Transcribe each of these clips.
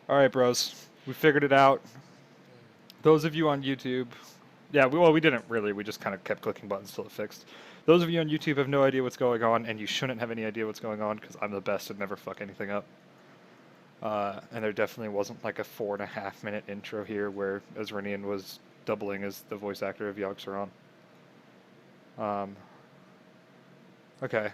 All right, bros. We figured it out. Those of you on YouTube, yeah, we didn't really. We just kind of kept clicking buttons till it fixed. Those of you on YouTube have no idea what's going on, and you shouldn't have any idea what's going on because I'm the best at never fuck anything up. And there definitely wasn't like a 4.5 minute intro here where Asrinion was doubling as the voice actor of Yogg Saron. Um, okay.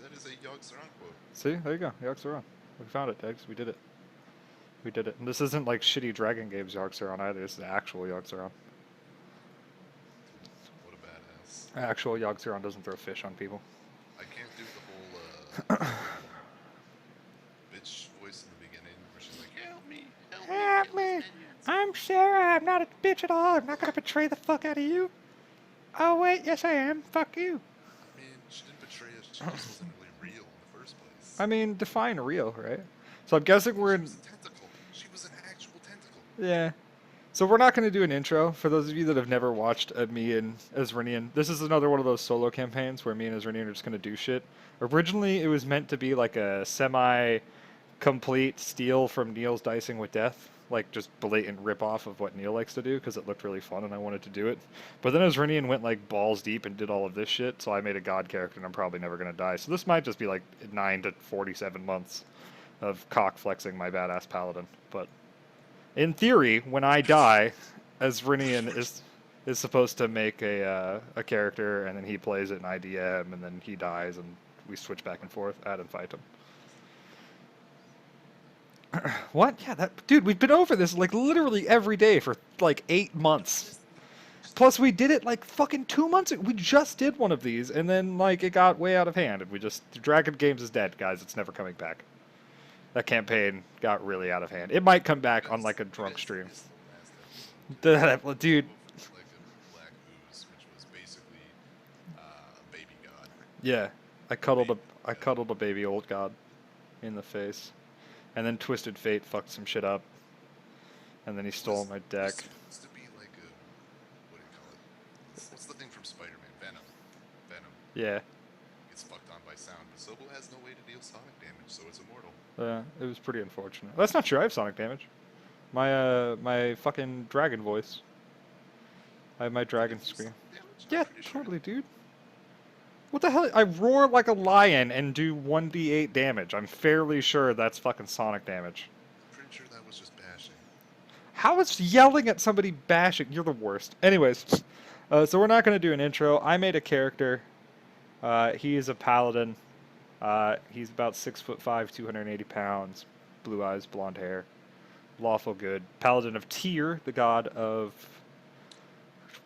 That is a Yogg Saron quote. See, there you go. Yogg Saron. We found it, Degs. We did it. We did it. And this isn't like shitty Dragon Games Yogg Saron either. This is actual Yogg Saron. What a badass. Actual Yogg Saron doesn't throw fish on people. I can't do the whole bitch voice in the beginning where she's like, "Help me, Help kill these me! minions." I'm Sarah. I'm not a bitch at all. I'm not gonna betray the fuck out of you. Oh wait, yes I am. Fuck you. I mean, she didn't betray us. She just wasn't really real in the first place. I mean, define real, right? So I'm guessing we're She in. was a tentacle. She was an actual tentacle. Yeah. So we're not going to do an intro. For those of you that have never watched me and Asrinion, this is another one of those solo campaigns where me and Asrinion are just going to do shit. Originally, it was meant to be like a semi-complete steal from Neil's Dicing with Death, like just blatant rip-off of what Neil likes to do because it looked really fun and I wanted to do it. But then Asrinion went like balls deep and did all of this shit, so I made a god character and I'm probably never going to die. So this might just be like 9 to 47 months of cock flexing my badass paladin, but in theory, when I die, Asrinion is supposed to make a character, and then he plays it in IDM, and then he dies, and we switch back and forth, add and fight him. What? Yeah, that dude. We've been over this like literally every day for like 8 months. Plus, we did it like fucking 2 months ago. We just did one of these, and then like it got way out of hand, and we just Dragon Games is dead, guys. It's never coming back. That campaign got really out of hand. It might come back on like a drunk stream. Missed the last episode. Dude, Like a black ooze, which was basically a baby god. yeah, I cuddled a baby old god in the face, and then Twisted Fate fucked some shit up, and then he stole my deck. It was supposed to be like a, what do you call it? What's the thing from Spider-Man? Venom. Venom Yeah, gets fucked on by sound, but Sobel has no way to deal sonic damage, so it's immortal. it was pretty unfortunate. That's not true. I have sonic damage. My fucking dragon voice. I have my dragon scream. Damage? Yeah, I'm pretty sure. totally, dude. What the hell? I roar like a lion and do 1d8 damage. I'm fairly sure that's fucking sonic damage. I'm pretty sure that was just bashing. How is yelling at somebody bashing? You're the worst. Anyways, so we're not going to do an intro. I made a character. He is a paladin. He's about 6'5", 280 pounds, blue eyes, blonde hair, lawful good. Paladin of Tyr, the god of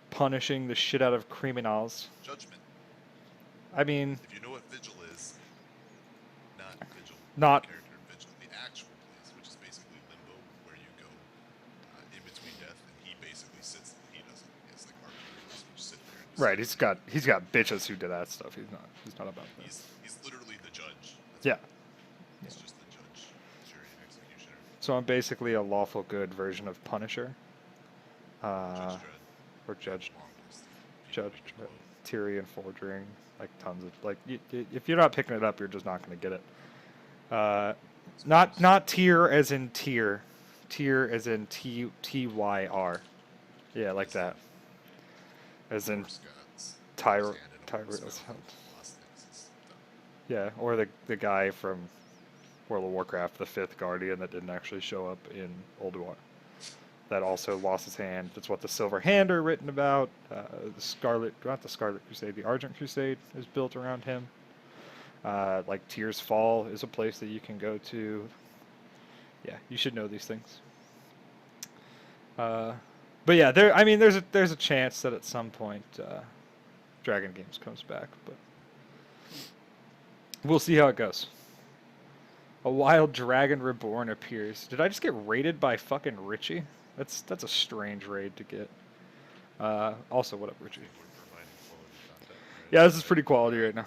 punishing the shit out of criminals. Judgment. I mean, If you know what Vigil is, not Vigil. Not- The character in Vigil. The actual place, which is basically Limbo, where you go in between death, and he basically sits. He doesn't. He has like archers which sit there. And just right? He's got bitches who do that stuff. He's not about that. He's literally the judge. That's Yeah. He's just the judge, jury, and executioner. So I'm basically a lawful good version of Punisher. Judge Dredd. Or Judge Long list of Judge people we Dredd, Tyrion forging, like tons of like. If you're not picking it up, you're just not going to get it. Not tier as in tier, tier as in Tyr. Yeah, like that. As in Norse gods. Tyr. Tyr. Yeah, or the guy from World of Warcraft, the fifth Guardian that didn't actually show up in Old War. That also lost his hand. That's what the Silver Hand are written about. Not the Scarlet Crusade, the Argent Crusade is built around him. Like Tyr's Fall is a place that you can go to. Yeah, you should know these things. But yeah, there's a chance that at some point Dragon Games comes back, but we'll see how it goes. A wild dragon reborn appears. Did I just get raided by fucking Richie? That's a strange raid to get. Also, what up, Richie? Yeah, this is pretty quality right now.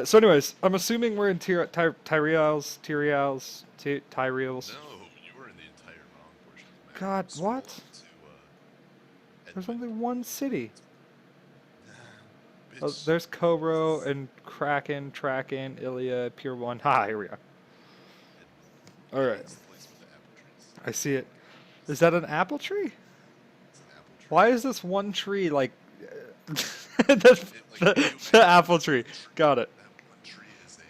So anyways, I'm assuming we're in Tyreals. No, you were in the entire wrong portion of the map. God, Scroll what? up to, There's Edmund. only one city. Oh, It's there's Kobro and Kraken, Ilya, Pure One. Ha, here we are. Edmund. All right, Edmund's the place with the apple trees. I see it. Is that an apple tree? It's an apple tree. Why is this one tree like the, It like you the imagine apple tree? Got it. that one tree is a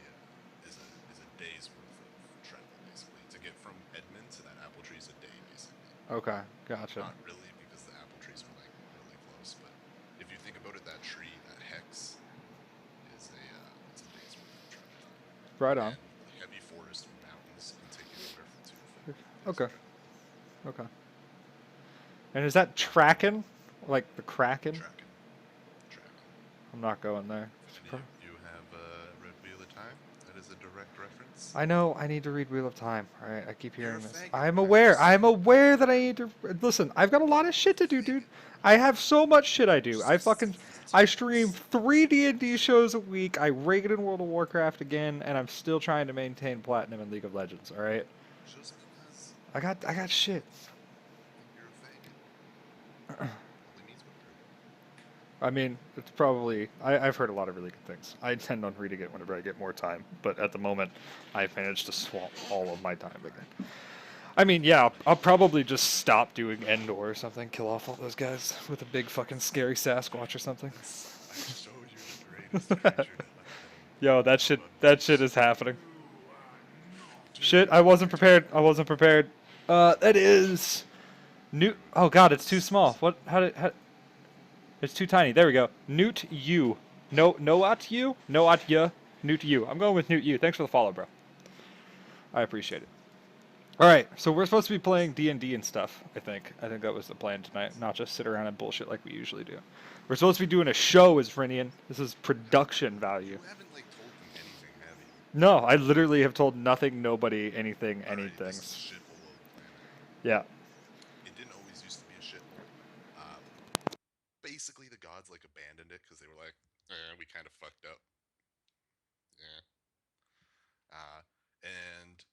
day's worth of travel basically. To get from Edmund to that apple tree is a day basically. Okay, gotcha. Not really because the apple trees are like really close, but if you think about it, that tree, that hex, it's a day's worth of travel time. Right on. And the heavy forest or mountains can take you anywhere from 2 to 4 days. Okay, okay. And is that Tracken? Like the Kraken? Tracking, tracking. I'm not going there. If any of you have read Wheel of Time, that is a direct reference. I know I need to read Wheel of Time. All right, I keep You're a hearing this. faggot. I'm I'm aware. just I'm saying. aware that I need to listen. I've got a lot of shit to do, dude. I have so much shit I do. I stream 3 D&D shows a week. I raid in World of Warcraft again, and I'm still trying to maintain platinum in League of Legends. All right. Just because I got shit. you're a faggot probably means we're true. I mean, it's probably I've heard a lot of really good things. I intend on reading it whenever I get more time, but at the moment, I've managed to swamp all of my time again. I mean, yeah, I'll probably just stop doing Endor or something, kill off all those guys with a big fucking scary Sasquatch or something. I showed you the greatest creature to hunt down. Yo, that shit is happening. Shit, I Dude, wasn't prepared. I wasn't prepared. That is Newt. Oh god, it's too small. What? How? It's too tiny. There we go. Newt U. No at you. No at ya. Newt U. I'm going with Newt U. Thanks for the follow, bro. I appreciate it. All right, so we're supposed to be playing D&D and stuff. I think that was the plan tonight, not just sit around and bullshit like we usually do. We're supposed to be doing a show as Asrinion. This is production value. you haven't like told them anything, have you? No, I literally have told nothing, nobody, anything, Alrighty, this is a anythings. shithole of a planet. Yeah. It didn't always used to be a shithole. Uh, Basically, the gods like abandoned it because they were like, we kind of fucked up. Yeah. And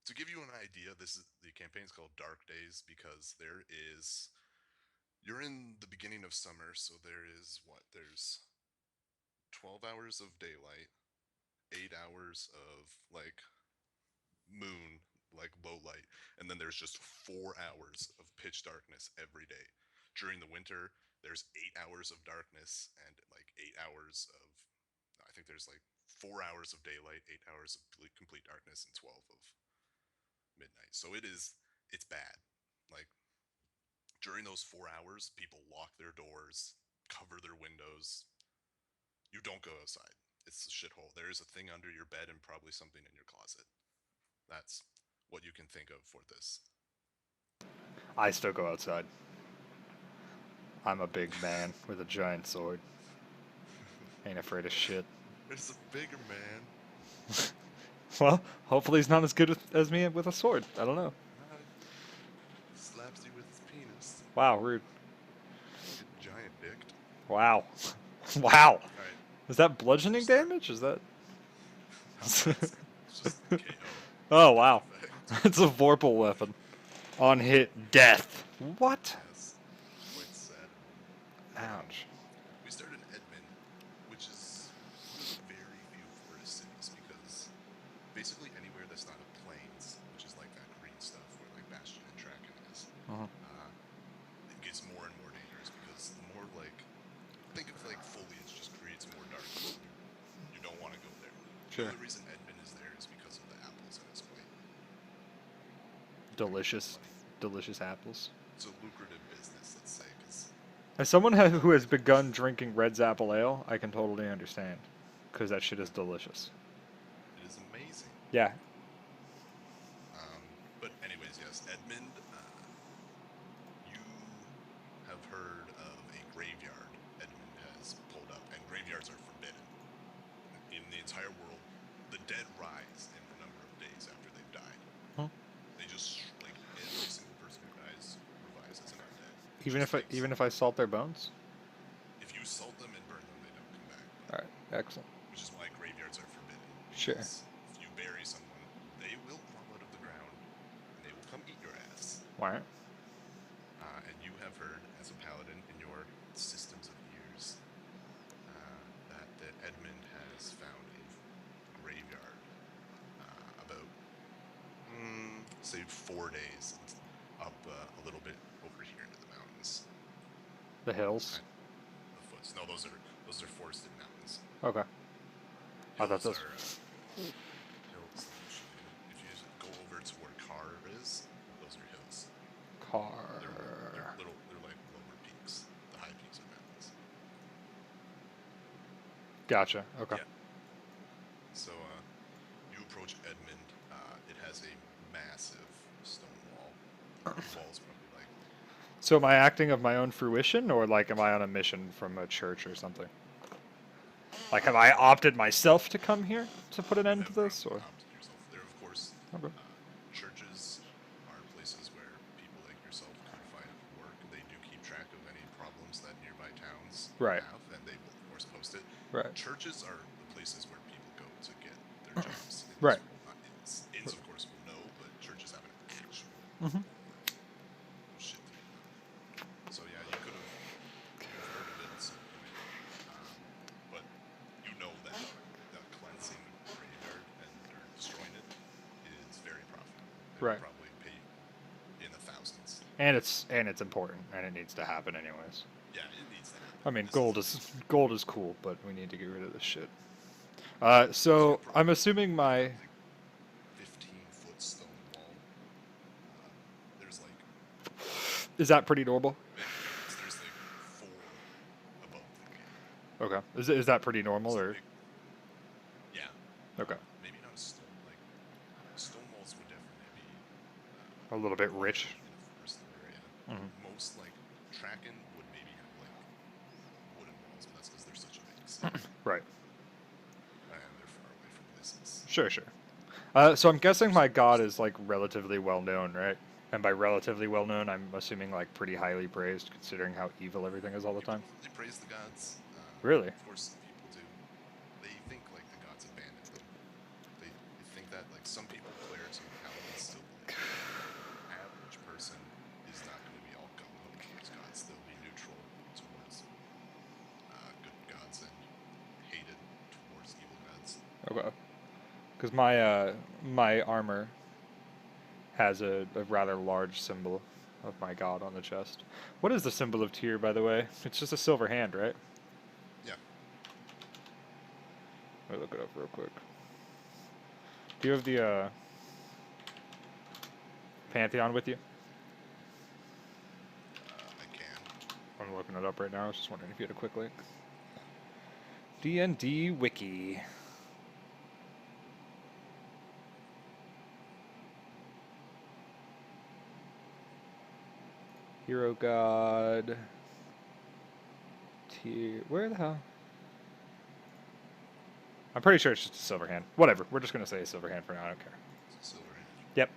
to give you an idea, this is the campaign's called Dark Days because you're in the beginning of summer, so there's 12 hours of daylight, 8 hours of like moon, like low light, and then there's just 4 hours of pitch darkness every day. During the winter, there's 8 hours of darkness and like 8 hours of, I think there's like 4 hours of daylight, 8 hours of complete darkness, and 12 of midnight. So it's bad. Like during those 4 hours, people lock their doors, cover their windows. You don't go outside. It's a shithole. There is a thing under your bed and probably something in your closet. That's what you can think of for this. I still go outside. I'm a big man with a giant sword. Ain't afraid of shit. There's a bigger man. Well, hopefully he's not as good as me with a sword. I don't know. Slaps you with his penis. Wow, rude. Get giant dicked. Wow. Wow. Alright. Is that bludgeoning damage? Is that? It's just KO. Oh, wow. Effect. It's a Vorpal weapon. On hit, death. What? Yes. Quite sad. Ouch. We started in Edmond, which is one of the very few forest cities because basically anywhere that's not a plains, which is like that green stuff where like Bastion and Traken is, Uh-huh. it gets more and more dangerous because the more like think of like foliage just creates more darkness. And you don't want to go there. Sure. The only reason Edmond is there is because of the apples and it's quite Delicious. Delicious apples. it's a lucrative business, let's say, because As someone who has begun drinking Red's Apple Ale, I can totally understand. Because that shit is delicious. it is amazing. Yeah. But anyways, yes, Edmond. You have heard of a graveyard Edmund has pulled up, and graveyards are forbidden in the entire world. The dead rise in the number of days after they've died. Huh? They just like every single person who dies revives as an undead. Even if I salt their bones? If you salt them and burn them, they don't come back. Alright, excellent. Which is why graveyards are forbidden. Sure. Because if you bury someone, they will crawl out of the ground and they will come eat your ass. Alright. And you have heard, as a paladin in your systems of years, say 4 days up a little bit over here into the mountains. The hills. Kind of the foots. No, those are forested mountains. Okay. I thought Hills those. are hills. Let me show you. If you go over to where Car is, those are hills. They're Car. little. They're like lower peaks. The high peaks are mountains. Gotcha. Okay. Yeah. So you approach Edmond. It has a massive stone wall. The wall's probably like So am I acting of my own fruition, or like am I on a mission from a church or something? Like, have I opted myself to come here to put an you end to have this, probably or? opted yourself. There, of course, Okay. churches are places where people like yourself could find work. They do keep track of any problems that nearby towns Right. have, and they will, of course, post it. Right. Churches are the places where people go to get their jobs in this Right. world. Not inns. Inns, of course, will know, but churches have an actual Mm-hmm. shit to do now. So yeah, you've heard of it at some point, um, but you know that cleansing a graveyard and or destroying it is very profitable. It would Right. probably pay in the thousands. And it's important, and it needs to happen anyways. Yeah, it needs to happen. I mean, This is gold is cool, but we need to get rid of this shit. so you're So I'm probably assuming looking at my. like 15-foot stone wall. There's like Is that pretty normal? there's like four above the gate. Okay. Is that pretty normal, So or? big, yeah. Okay. Maybe not a stone like stone walls would definitely be A little bit common rich. in a forested area. Hmm. Most like Tracken would maybe have like wooden walls, but that's because they're such a big city Right. and they're far away from places. Sure. Sure. So I'm guessing my god There's is like relatively well known, right? And by relatively well known, I'm assuming like pretty highly praised, considering how evil everything is all the time. people they praise the gods. Really? Of course, people do. They think like the gods abandoned them. They think that like some people, clerics and paladins, still believe that, but the average person is not going to be all gung ho towards gods. They'll be neutral towards good gods and hated towards evil gods. Okay. Because my armor has a rather large symbol of my god on the chest. What is the symbol of Tyr, by the way? It's just a silver hand, right? Yeah. Let me look it up real quick. Do you have the Pantheon with you? I can. I'm looking it up right now. I was just wondering if you had a quick link. D&D Wiki. Hero God. Tyr. Where the hell? I'm pretty sure it's just a silver hand. Whatever. We're just going to say a silver hand for now. I don't care. It's a silver hand. Yep.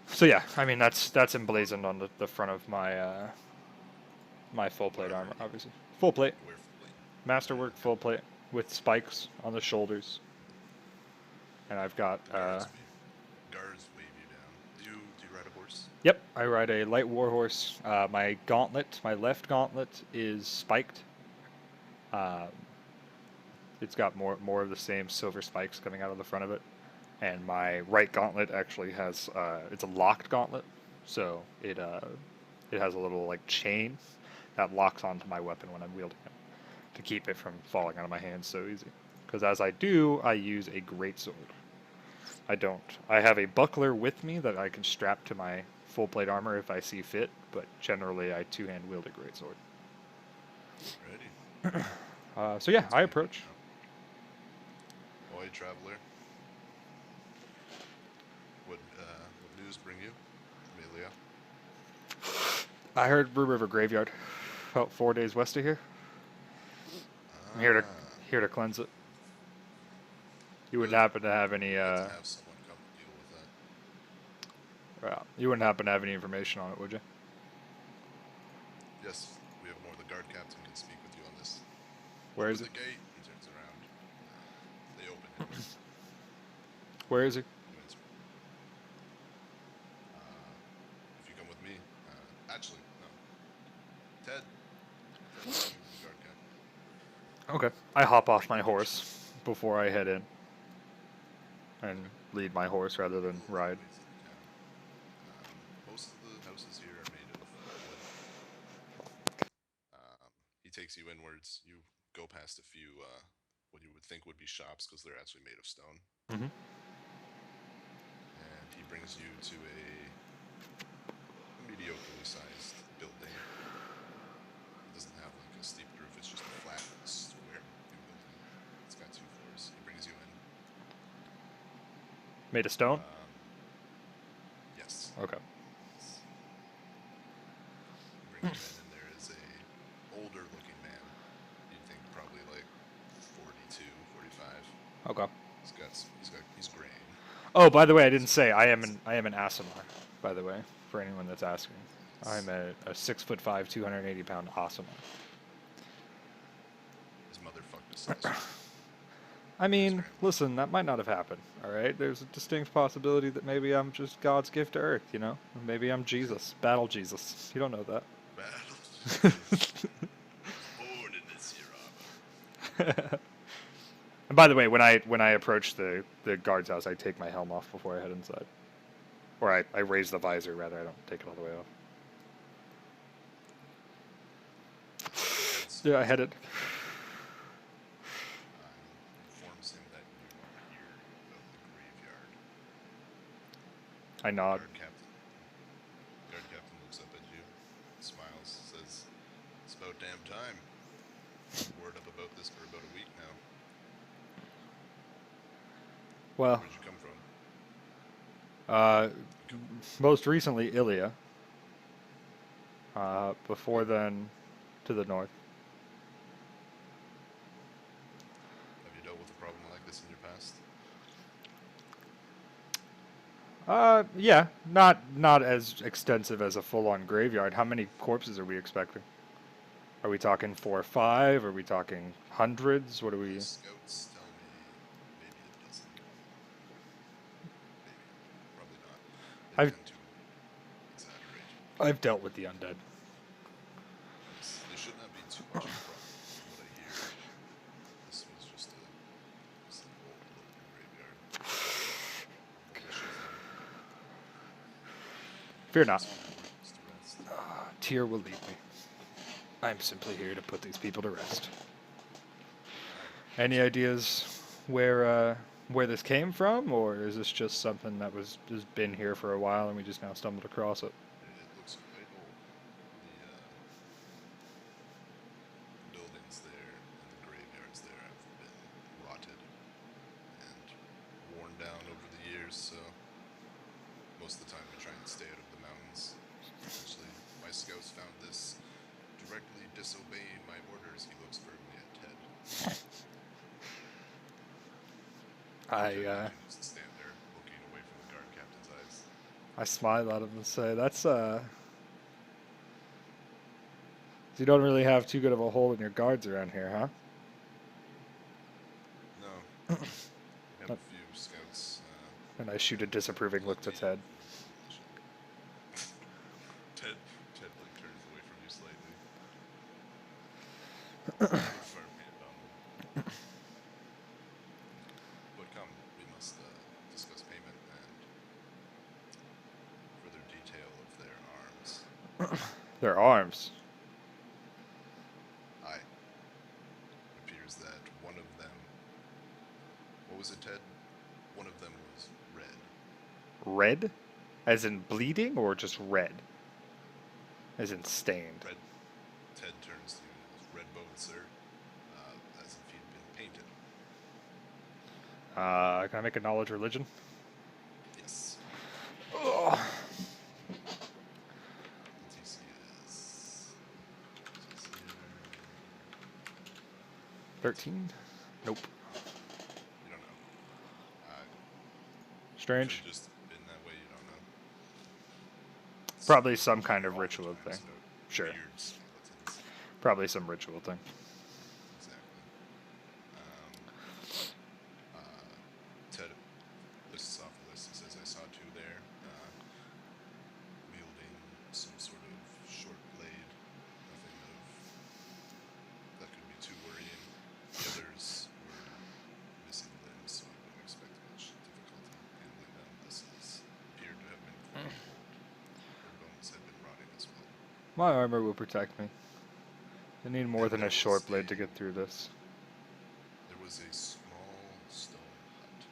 So yeah, I mean that's emblazoned on the front of my my full plate Whatever armor, you obviously. Full plate, wear for plate. masterwork full plate with spikes on the shoulders, and I've got The guards wave you down. Do you ride a horse? yep, I ride a light warhorse. My gauntlet, my left gauntlet is spiked. Um, it's got more of the same silver spikes coming out of the front of it, and my right gauntlet actually has it's a locked gauntlet, so it has a little like chain that locks onto my weapon when I'm wielding it to keep it from falling out of my hands so easy. Because as I do, I use a greatsword. I don't. I have a buckler with me that I can strap to my full plate armor if I see fit, but generally I two-hand wield a greatsword. Ready. So yeah, That's I pretty good approach. now. Oi, traveler. What news bring you from Ilia? I heard Blue River Graveyard, about 4 days west of here. I'm here to cleanse it. You wouldn't Good. happen to have any Good to have someone come deal with that. well, you wouldn't happen to have any information on it, would you? Yes, we have more. The guard captain can speak with you on this. Where is Open it? the gate. He turns around. They open it. Where is he? You answer. If you come with me, actually, no. Ted. Ted, the guard captain. Okay. I hop off my horse before I head in. and Okay. lead my horse rather than Cool. ride. Lazy town. Most of the houses here are made of wood. He takes you inwards. You go past a few what you would think would be shops because they're actually made of stone. Hmm. And he brings you to a mediocrely sized building. It doesn't have like a steep roof, it's just a flat, square looking building. It's got 2 floors. He brings you in. Made of stone? Um, yes. Okay. Yes. He brings you in, and there is a older looking man. You'd think probably like 42, 45. Okay. He's graying. Oh, by the way, I didn't So he say has I am an Asimar, by the way, for anyone that's asking. I'm yes. a 6'5", 280-pound Asimar. His mother fucked us last year. I Or his mean, grandmother. listen, that might not have happened, alright? There's a distinct possibility that maybe I'm just God's gift to Earth, you know? Maybe I'm Jesus. Battle Jesus. You don't know that. Battle Jesus. I was born in this year armor. And by the way, when I approach the guard's house, I take my helm off before I head inside. Or I raise the visor, rather. I don't take it all the way off. Heads Yeah, I towards head the it. informs him that you are here about the graveyard. I nod. Guard captain looks up at you, smiles, says, "It's about damn time. Had word up about this for about a week now. Well, Where'd you come from? uh, You come, most recently, Ilia. Before what? then, to the north. Have you dealt with a problem like this in your past? Yeah, not as extensive as a full-on graveyard. How many corpses are we expecting? Are we talking 4 or 5? Are we talking hundreds? What are My we? scouts tell me maybe a dozen. Maybe. Probably not. They I've tend to exaggerate. I've dealt with the undead. This should not be too much of a problem. From what I hear, this was just an old looking graveyard. A militia thing. Fear Place not. for to rest. Tyr will lead me. I'm simply here to put these people to rest. Aye, Any certainly. ideas where this came from, or is this just something that was has been here for a while and we just now stumbled across it? It looks quite old. The buildings there and the graveyards there have been rotted and worn down over the years, so most of the time we try and stay out of the mountains. Eventually, my scouts found this directly disobeying my orders. He looks firmly at Ted. I Ted uh, continues to stand there, looking away from the guard captain's eyes. I smile at him and say, "That's. You don't really have too good of a hold in your guards around here, huh?" No, we have Uh, a few scouts, And I shoot a disapproving look to plenty Ted. militia. Ted, Ted like turns away from you slightly. Put a firm hand on them. But come, we must discuss payment and further detail of their arms. Their arms. Aye, it appears that one of them. What was it, Ted? One of them was red. Red? As in bleeding, or just red? As in stained? Red. Ted turns to you and goes, "Red bone, sir," as if he'd been painted. Can I make a knowledge religion? Yes. Ugh. The TC is. Says here, 13? Nope. you don't know. Could Strange. have just been that way. You don't know. Probably Skeletons some we kind hear of all the ritual thing. times about Sure. weird skeletons. Probably some ritual thing. Exactly. Um, Ted lists off a list. He says, "I saw two there, wielding some sort of short blade. Nothing of that could be too worrying. The others were missing limbs, so I wouldn't expect much difficulty." My armor will protect me. I need more And than there a was short blade to get through this. a small stone hut,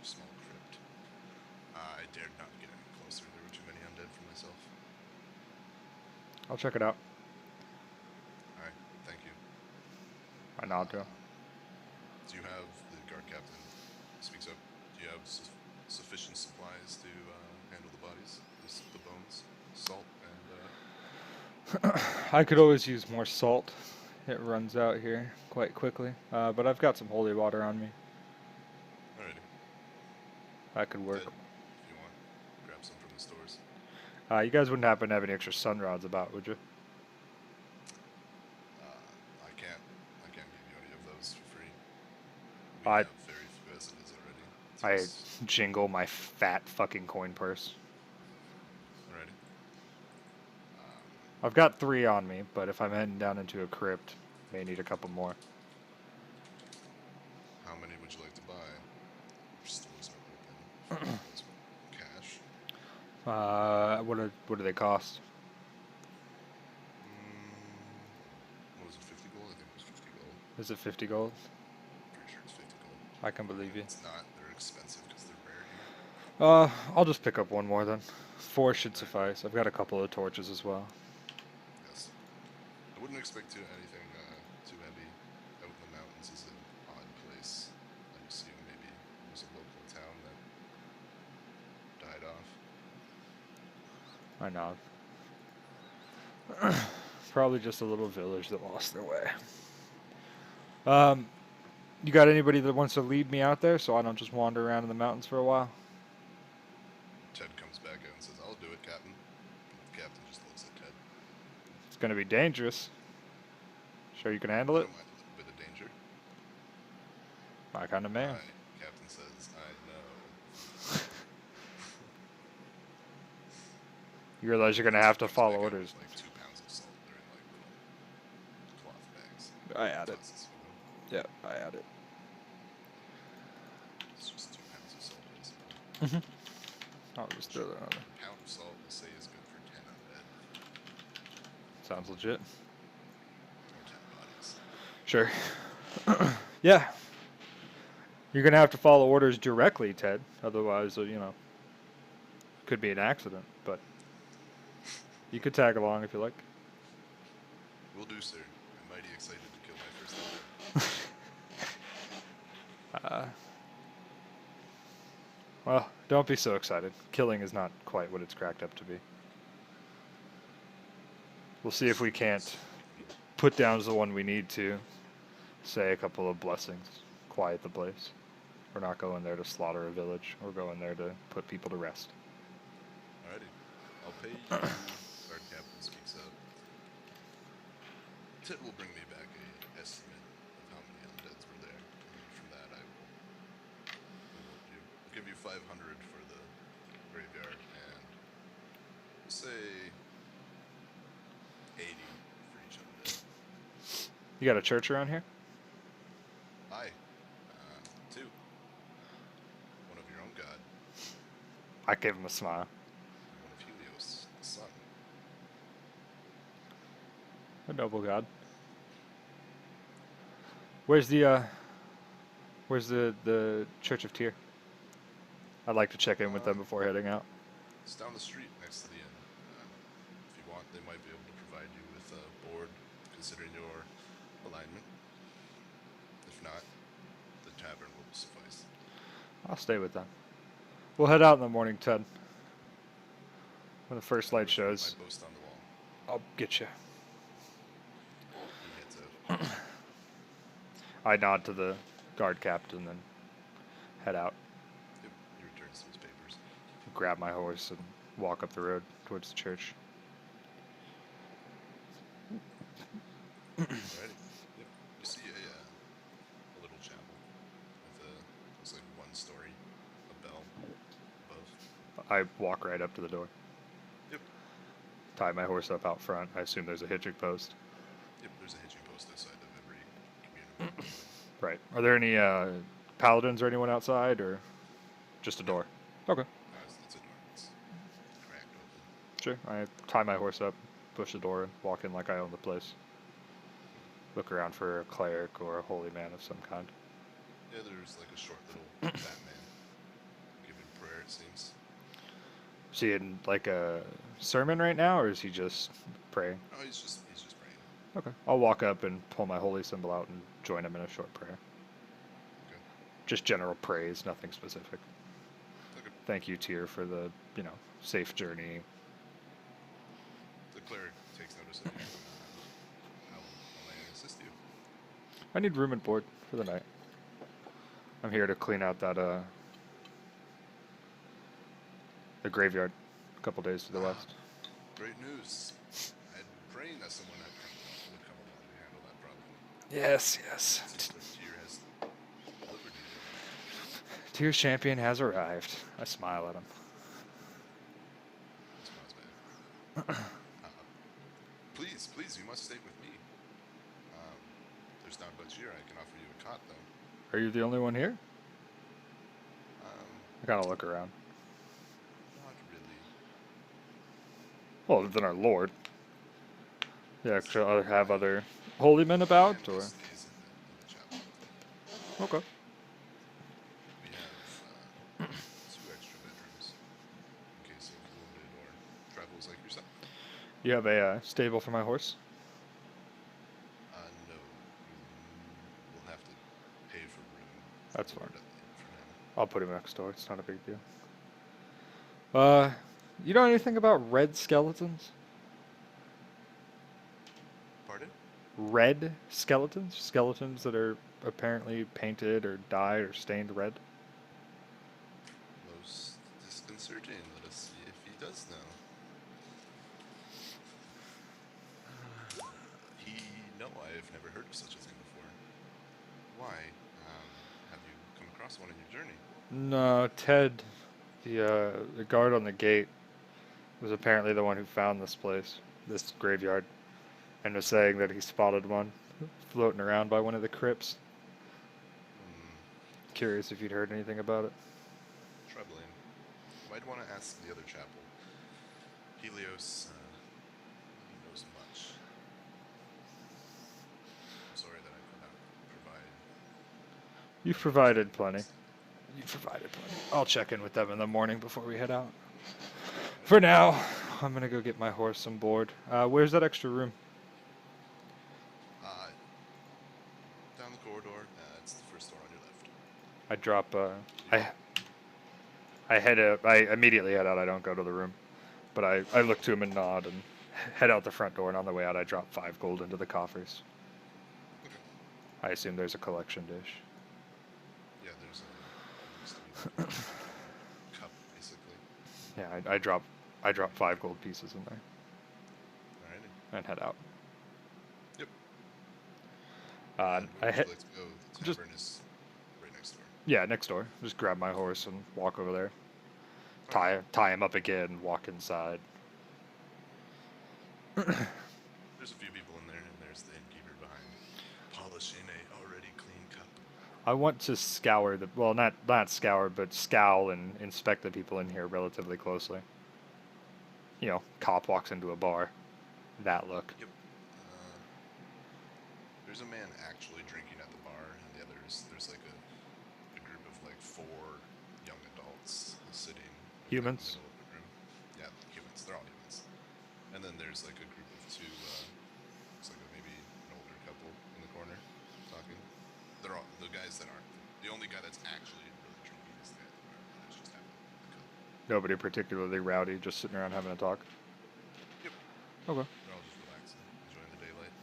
a small crypt. I dared not get any closer. There were too many undead for myself. I'll check it out. All right, thank you. I nod to him. Do you have the guard captain speaks up? Do you have sufficient supplies to handle the bodies, the bones, salt, and I could always use more salt. It runs out here quite quickly. But I've got some holy water on me. alrighty, That could work. Ted, if you want, grab some from the stores. You guys wouldn't happen to have any extra sun rods about, would you? I can't give you any of those for free. We I have very few as it is already. It's I just jingle my fat fucking coin purse. alrighty. Um, I've got 3 on me, but if I'm heading down into a crypt, may need a couple more. how many would you like to buy? Your stores are open. If you want those cash. What do they cost? What was it? 50 gold? I think it was 50 gold. Is it 50 gold? Pretty sure it's 50 gold. I can But believe you. if it's not, they're expensive because they're rare here. I'll just pick up one more then. 4 should Right. suffice. I've got a couple of torches as well. Yes. I wouldn't expect anything too heavy. Out in the mountains is an odd place. I assume maybe it was a local town that died off. I nod. Probably just a little village that lost their way. You got anybody that wants to lead me out there so I don't just wander around in the mountains for a while? Ted comes back out and says, "I'll do it, Captain." And the captain just looks at Ted. It's gonna be dangerous. Sure you can I handle it? don't mind a little bit of danger. My kind of man. Captain says, "I know." You realize you're gonna have to Comes follow back out orders. with, like 2 pounds of salt. They're in like little cloth bags. I add it. Tosses for them. Yeah, I add it. It's just 2 pounds of salt, basically. I'll just throw that on there. A pound of salt, we'll say, is good for 10 undead. Sounds legit. Or 10 bodies. Sure. Yeah. You're gonna have to follow orders directly, Ted. Otherwise, could be an accident. But you could tag along if you like. Will do, sir. I'm mighty excited to kill my first undead. Well, don't be so excited. Killing is not quite what it's cracked up to be. We'll see if we can't put down the one we need to. Say a couple of blessings. Quiet the place. We're not going there to slaughter a village. We're going there to put people to rest. Alrighty. I'll pay you. Guard captain speaks up. Ted will bring me back a estimate of how many undeads were there. And from that I will reward you. I'll give you 500 for the graveyard and we'll say 80 for each undead. You got a church around here? Aye. 2. One of your own god. I gave him a smile. And one of Helios, the sun. A noble god. Where's the Church of Tyr? I'd like to check in with them before heading out. It's down the street next to the inn. If you want, they might be able to provide you with a board, considering your alignment. If not, the tavern will suffice. I'll stay with them. We'll head out in the morning, Ted. When the first light shows, My post on the wall. I'll get you. He heads out. I nod to the guard captain and head out. Yep, he returns to his papers. Grab my horse and walk up the road towards the church. Alrighty. Yep. You see a little chapel with looks like 1 story, a bell above. I walk right up to the door. Yep. Tie my horse up out front. I assume there's a hitching post. Yep, there's a hitching post outside of every community. Right. Are there any paladins or anyone outside, or just a door? Okay. It's a door. It's cracked open. Sure. I tie my horse up, push the door and walk in like I own the place. Look around for a cleric or a holy man of some kind. Yeah, there's like a short little fat man giving prayer, it seems. Is he in like a sermon right now, or is he just praying? Oh, he's just praying. Okay. I'll walk up and pull my holy symbol out and join him in a short prayer. Okay. Just general praise, nothing specific. Okay. Thank you, Tyr, for the, safe journey. The cleric takes notice of you. How may I assist you? I need room and board for the night. I'm here to clean out that, the graveyard a couple days to the Ah, west. great news. I'm praying that someone would come along and handle that problem. Yes, yes. Seems like Tyr has delivered you to one. Tyr's champion has arrived. I smile at him. He smiles back. Please, please, you must stay with me. Um, there's not much here. I can offer you a cot, though. Are you the only one here? Um, I gotta look around. not really. Well, other than our lord. Yeah, should I have other holy men about, Family or? stays in the chapel. Okay. We have 2 extra bedrooms in case of wounded or travels like yourself. You have a stable for my horse? No, you will have to pay for room That's fine. for him. I'll put him next door. It's not a big deal. You know anything about red skeletons? Pardon? Red skeletons? Skeletons that are apparently painted or dyed or stained red? Most disconcerting. Let us see if he does know. No, I've never heard of such a thing before. Why? Have you come across one in your journey? No, Ted, the guard on the gate, was apparently the one who found this place, this graveyard, and was saying that he spotted one floating around by one of the crypts. Hmm, Curious if you'd heard anything about it. troubling. You might want to ask the other chapel. Helios, he knows much. I'm sorry that I could not provide You've much provided plenty. expertise. You've provided plenty. I'll check in with them in the morning before we head out. For now, I'm gonna go get my horse on board. Where's that extra room? Uh, down the corridor, it's the first door on your left. I drop. I head out. I immediately head out. I don't go to the room, but I look to him and nod and head out the front door. And on the way out, I drop 5 gold into the coffers. Okay. I assume there's a collection dish. Yeah, there's looks to be like a cup, basically. Yeah, I drop 5 gold pieces in there Alrighty. and head out. Yep. And Where I would you hit like to go? The just tavern is right next door. yeah next door. Just grab my horse and walk over there. Alright. Tie him up again. And walk inside. There's a few people in there, and there's the innkeeper behind, polishing a already clean cup. I want to scour the well, not scour, but scowl and inspect the people in here relatively closely. Cop walks into a bar. That look. Yep. There's a man actually drinking at the bar, and there's like a group of like 4 young adults sitting in the Humans. middle of the room. Yeah, humans. They're all humans. And then there's like a group of 2. Looks like maybe an older couple in the corner talking. They're all the guys that aren't. The only guy that's actually really drinking is the guy that's just having a cup. Nobody particularly rowdy, just sitting around having a talk. Yep. Okay. They're all just relaxing, enjoying the daylight.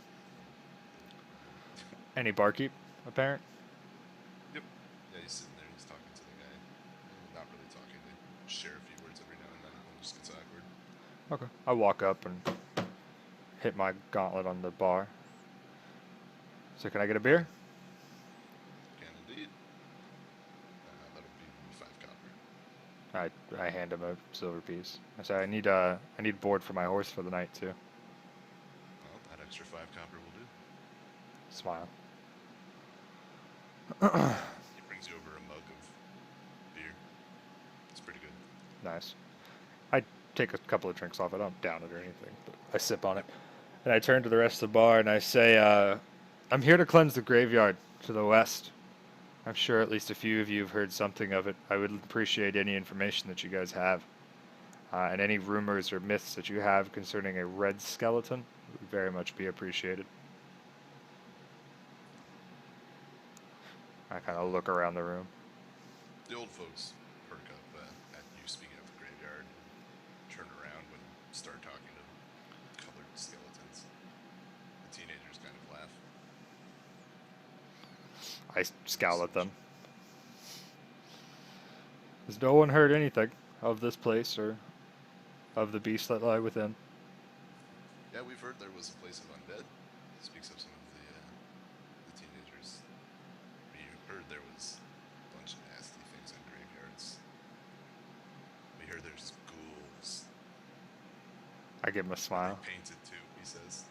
Any barkeep apparent? Yep. Yeah, he's sitting there. He's talking to the guy. Not really talking. They share a few words every now and then. It just gets awkward. Okay. I walk up and hit my gauntlet on the bar. So can I get a beer? Can indeed. That'll be 5 copper. I hand him a silver piece. I say I need board for my horse for the night too. Well, that extra 5 copper will do. Smile. He brings you over a mug of beer. It's pretty good. Nice. take a couple of drinks off it. I don't down it or anything, but I sip on it. And I turn to the rest of the bar and I say, I'm here to cleanse the graveyard to the west. I'm sure at least a few of you have heard something of it. I would appreciate any information that you guys have. And any rumors or myths that you have concerning a red skeleton would very much be appreciated. I kind of look around the room. The old folks perk up at you speaking of the graveyard and turn around when you start talking to colored skeletons. The teenagers kind of laugh. I scowl at them. Has no one heard anything of this place or of the beasts that lie within? Yeah, we've heard there was a place of undead. Speaks of some of the teenagers. We heard there was a bunch of nasty things in graveyards. We heard there's ghouls. I give him a smile. They painted too, he says.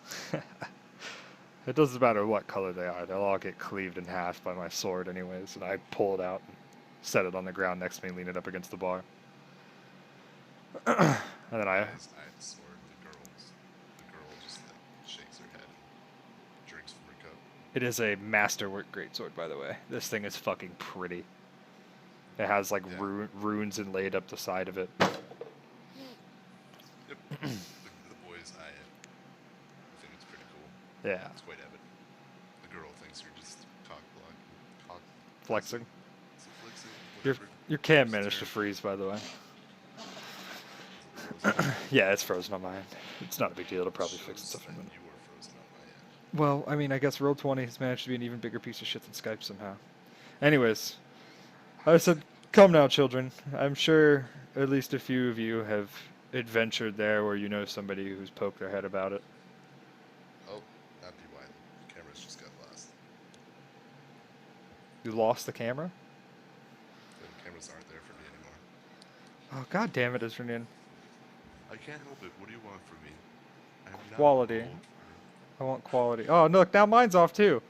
It doesn't matter what color they are. They'll all get cleaved in half by my sword anyways. And I pull it out and set it on the ground next to me, lean it up against the bar. And then I Guys, I have the sword. The girl just shakes her head and drinks from her cup. It is a masterwork greatsword, by the way. This thing is fucking pretty. It has like runes inlaid up the side of it. Yep. the boys eye it. I think it's pretty cool. Yeah. It's quite evident. The girl thinks you're just Flexing. Flexing. Your cam managed to freeze, by the way. Yeah, it's frozen on my end. It's not a big deal. It'll probably fix itself in a minute. You were frozen on my end. Well, I mean, I guess Roll20 has managed to be an even bigger piece of shit than Skype somehow. Anyways, I said, come now, children. I'm sure at least a few of you have adventured there where you know somebody who's poked their head about it. Oh, not be wily. The cameras just got lost. You lost the camera? The cameras aren't there for me anymore. Oh, god damn it, Asrinion. I can't help it. What do you want from me? I'm not Quality. old. I want quality. Oh, look, now mine's off too.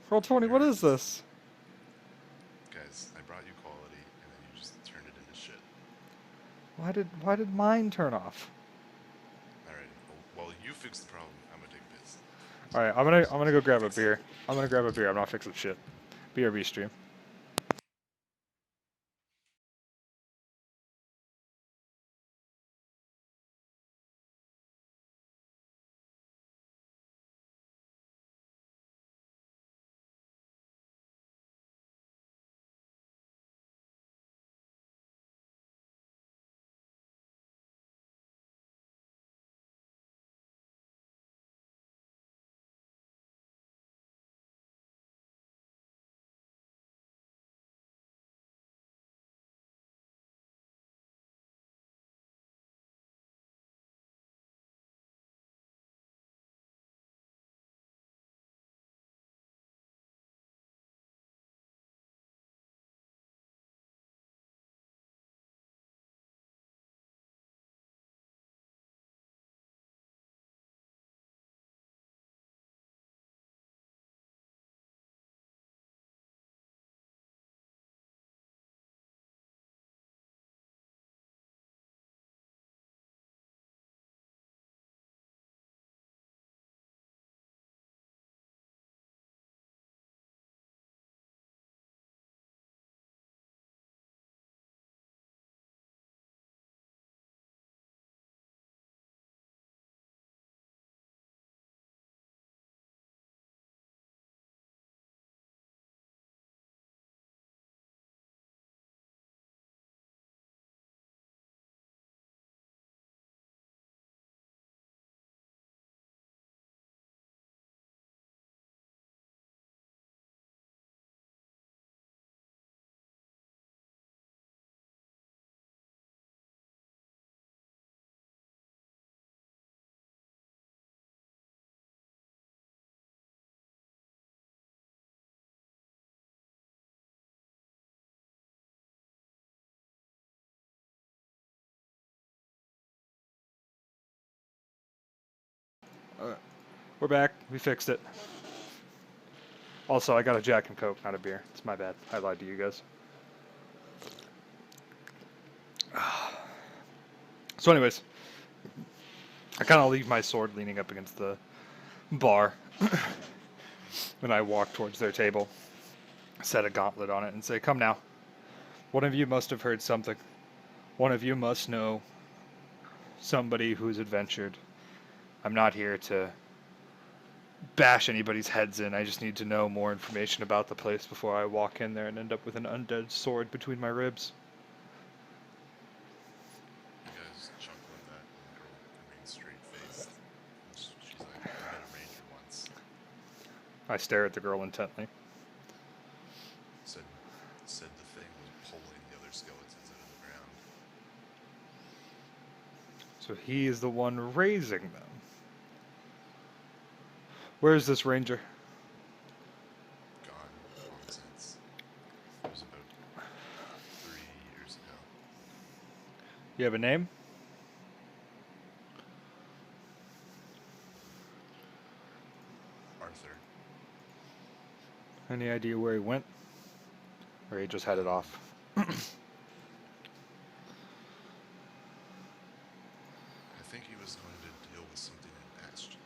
Roll20, what is this? Guys, I brought you quality, and then you just turned it into shit. Why did mine turn off? Alright, well, you fix the problem. I'm gonna take a piss. Alright, I'm gonna go grab a beer. I'm not fixing shit. BRB stream. We're back. We fixed it. Also, I got a Jack and Coke, not a beer. It's my bad. I lied to you guys. So, anyways, I kind of leave my sword leaning up against the bar, and I walk towards their table, set a gauntlet on it, and say, "Come now. One of you must have heard something. One of you must know somebody who's adventured. I'm not here to bash anybody's heads in. I just need to know more information about the place before I walk in there and end up with an undead sword between my ribs." You guys chuckle at that, and the girl remains straight-faced. And she's like, I met a ranger once. I stare at the girl intently. Said the thing was pulling the other skeletons out of the ground. So he is the one raising them. Where's this ranger? Gone long since. It was about 3 years ago. You have a name? Arthur. Any idea where he went? Or he just headed off? I think he was going to deal with something in Bastion.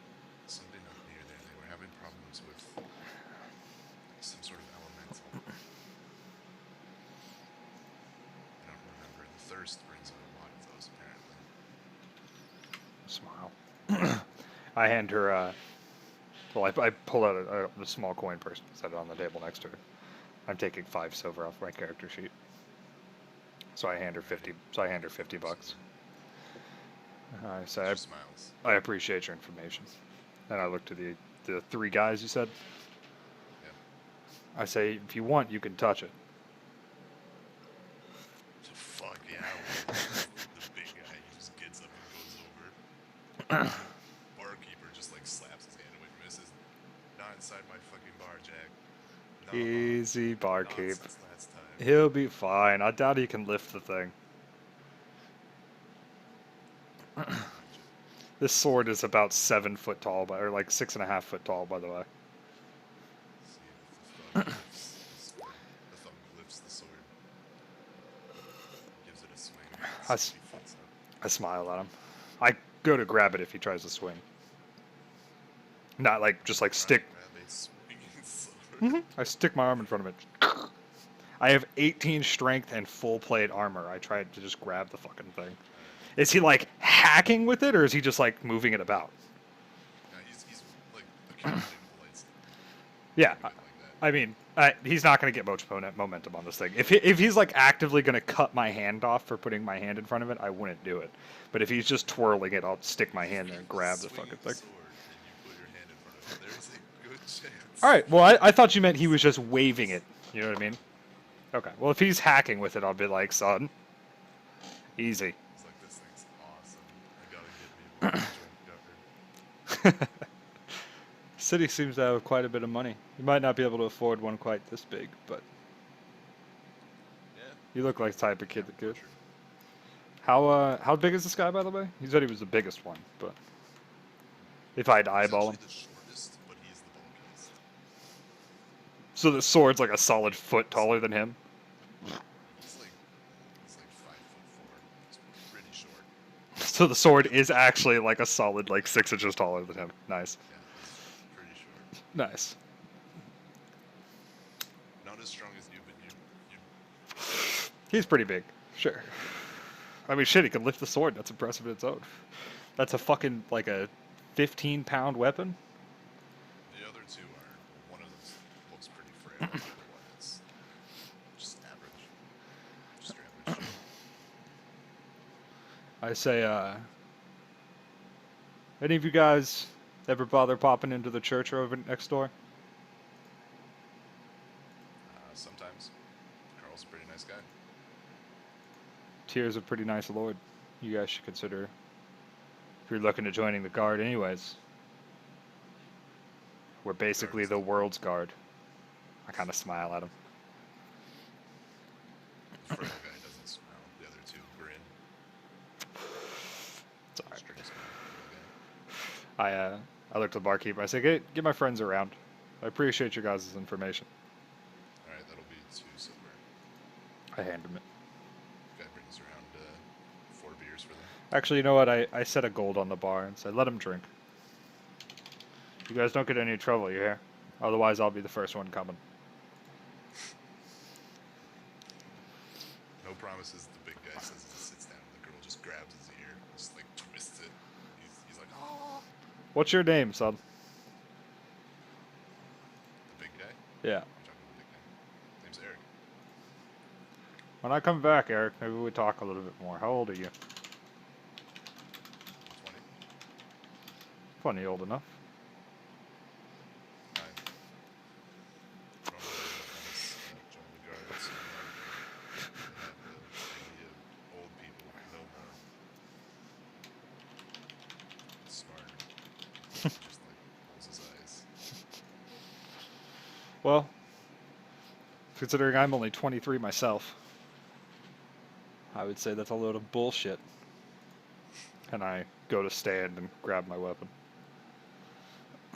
Something up near there. They were having problems with some sort of elemental. I don't remember. The thirst brings out a lot of those, apparently. Smile. I hand her, well, I pull out a small coin purse, set it on the table next to her. I'm taking 5 silver off my character sheet. So I hand her 50. So I hand her $50. I say, She smiles. I appreciate your information. And I look to the 3 guys you said. Yep. I say, if you want, you can touch it. Fuck yeah. The big guy, he just gets up and goes over. Barkeeper just like slaps his hand away from it and says, not inside my fucking bar, Jack. Easy, Not barkeep. since last time. He'll be fine. I doubt he can lift the thing. This sword is about 7 foot tall, or like 6.5 foot tall, by the way. See if the thumb lifts the sword. Gives it a swing. I smile at him. I go to grab it if he tries to swing. Not like just like stick. I stick my arm in front of it. I have 18 strength and full plate armor. I tried to just grab the fucking thing. Is he like hacking with it, or is he just like moving it about? No, he's like accumulating the lightsaber. Yeah, Like I mean, he's not going to get much momentum on this thing. If he's like actively going to cut my hand off for putting my hand in front of it, I wouldn't do it. But if he's just twirling it, I'll stick my hand there and grab the fucking thing. Sword and you put your hand in front of it, there's a good chance. All right. Well, I thought you meant he was just waving it. You know what I mean? Okay. Well, if he's hacking with it, I'll be like, son, easy. He's like, this thing's awesome. I gotta get me a joint guard. City seems to have quite a bit of money. You might not be able to afford one quite this big, but Yeah. you look like the type of kid Yeah, that could. sure. How big is this guy, by the way? He said he was the biggest one, but if I'd He's eyeball him. actually the shortest, but he's the bulkiest. So the sword's like a solid foot taller than him. He's like 5'4". He's pretty short. So the sword is actually like a solid like 6 inches taller than him. Nice. Yeah, he's pretty short. Nice. Not as strong as you, but you He's pretty big. Sure. I mean, shit, he can lift the sword. That's impressive in its own. That's a fucking, like a 15-pound weapon? The other two are, one of them looks pretty frail, and the other one is just average. Just your average Joe. I say, any of you guys ever bother popping into the church over next door? Sometimes. Carl's a pretty nice guy. Tyr's a pretty nice lord. You guys should consider if you're looking at joining the guard anyways. We're basically the world's guard. I kind of smile at him. The frail guy doesn't smile. The other two grin. It's alright. Straight smile. Frail guy. I look to the barkeeper. I say, get my friends around. I appreciate your guys' information. Alright, that'll be 2 silver. I hand him it. Guy brings around 4 beers for them. Actually, you know what? I set a gold on the bar and said, let him drink. You guys don't get any trouble, you hear? Otherwise, I'll be the first one coming. No promises, the big guy says as he sits down, and the girl just grabs his ear, just like twists it. He's like, oh. What's your name, son? The big guy? Yeah. You're talking to the big guy. Name's Eric. When I come back, Eric, maybe we talk a little bit more. How old are you? 20. Plenty old enough. Fine. Normally I almost join the guards in the army. They have the idea of old people know more. Smart. He just like rolls his eyes. Well, considering I'm only 23 myself, I would say that's a load of bullshit. And I go to stand and grab my weapon,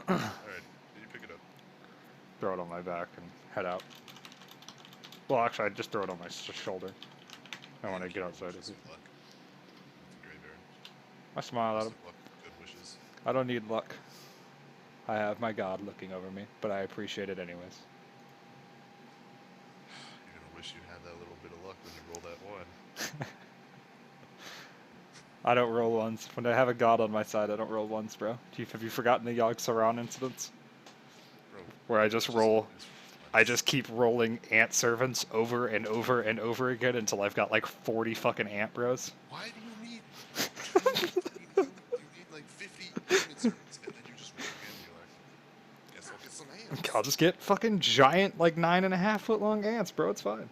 Alright, you pick it up. throw it on my back, and head out. Well, actually, I'd just throw it on my shoulder. I want to get outside. Wish some luck with the graveyard. I smile at Best him. of luck with good wishes. I don't need luck. I have my God looking over me, but I appreciate it anyways. You're gonna wish you had that little bit of luck when you roll that one. I don't roll ones. When I have a God on my side, I don't roll ones, bro. Have you forgotten the Yogg Saron incidents? Bro, Where I just roll... lose I once. just keep rolling ant servants over and over and over again until I've got like 40 fucking ant bros. Why do you need? You need like 50 human servants, and then you just roll again. And you're like, guess I'll get some ants. I'll just get fucking giant, like 9.5 foot long ants, bro. It's fine.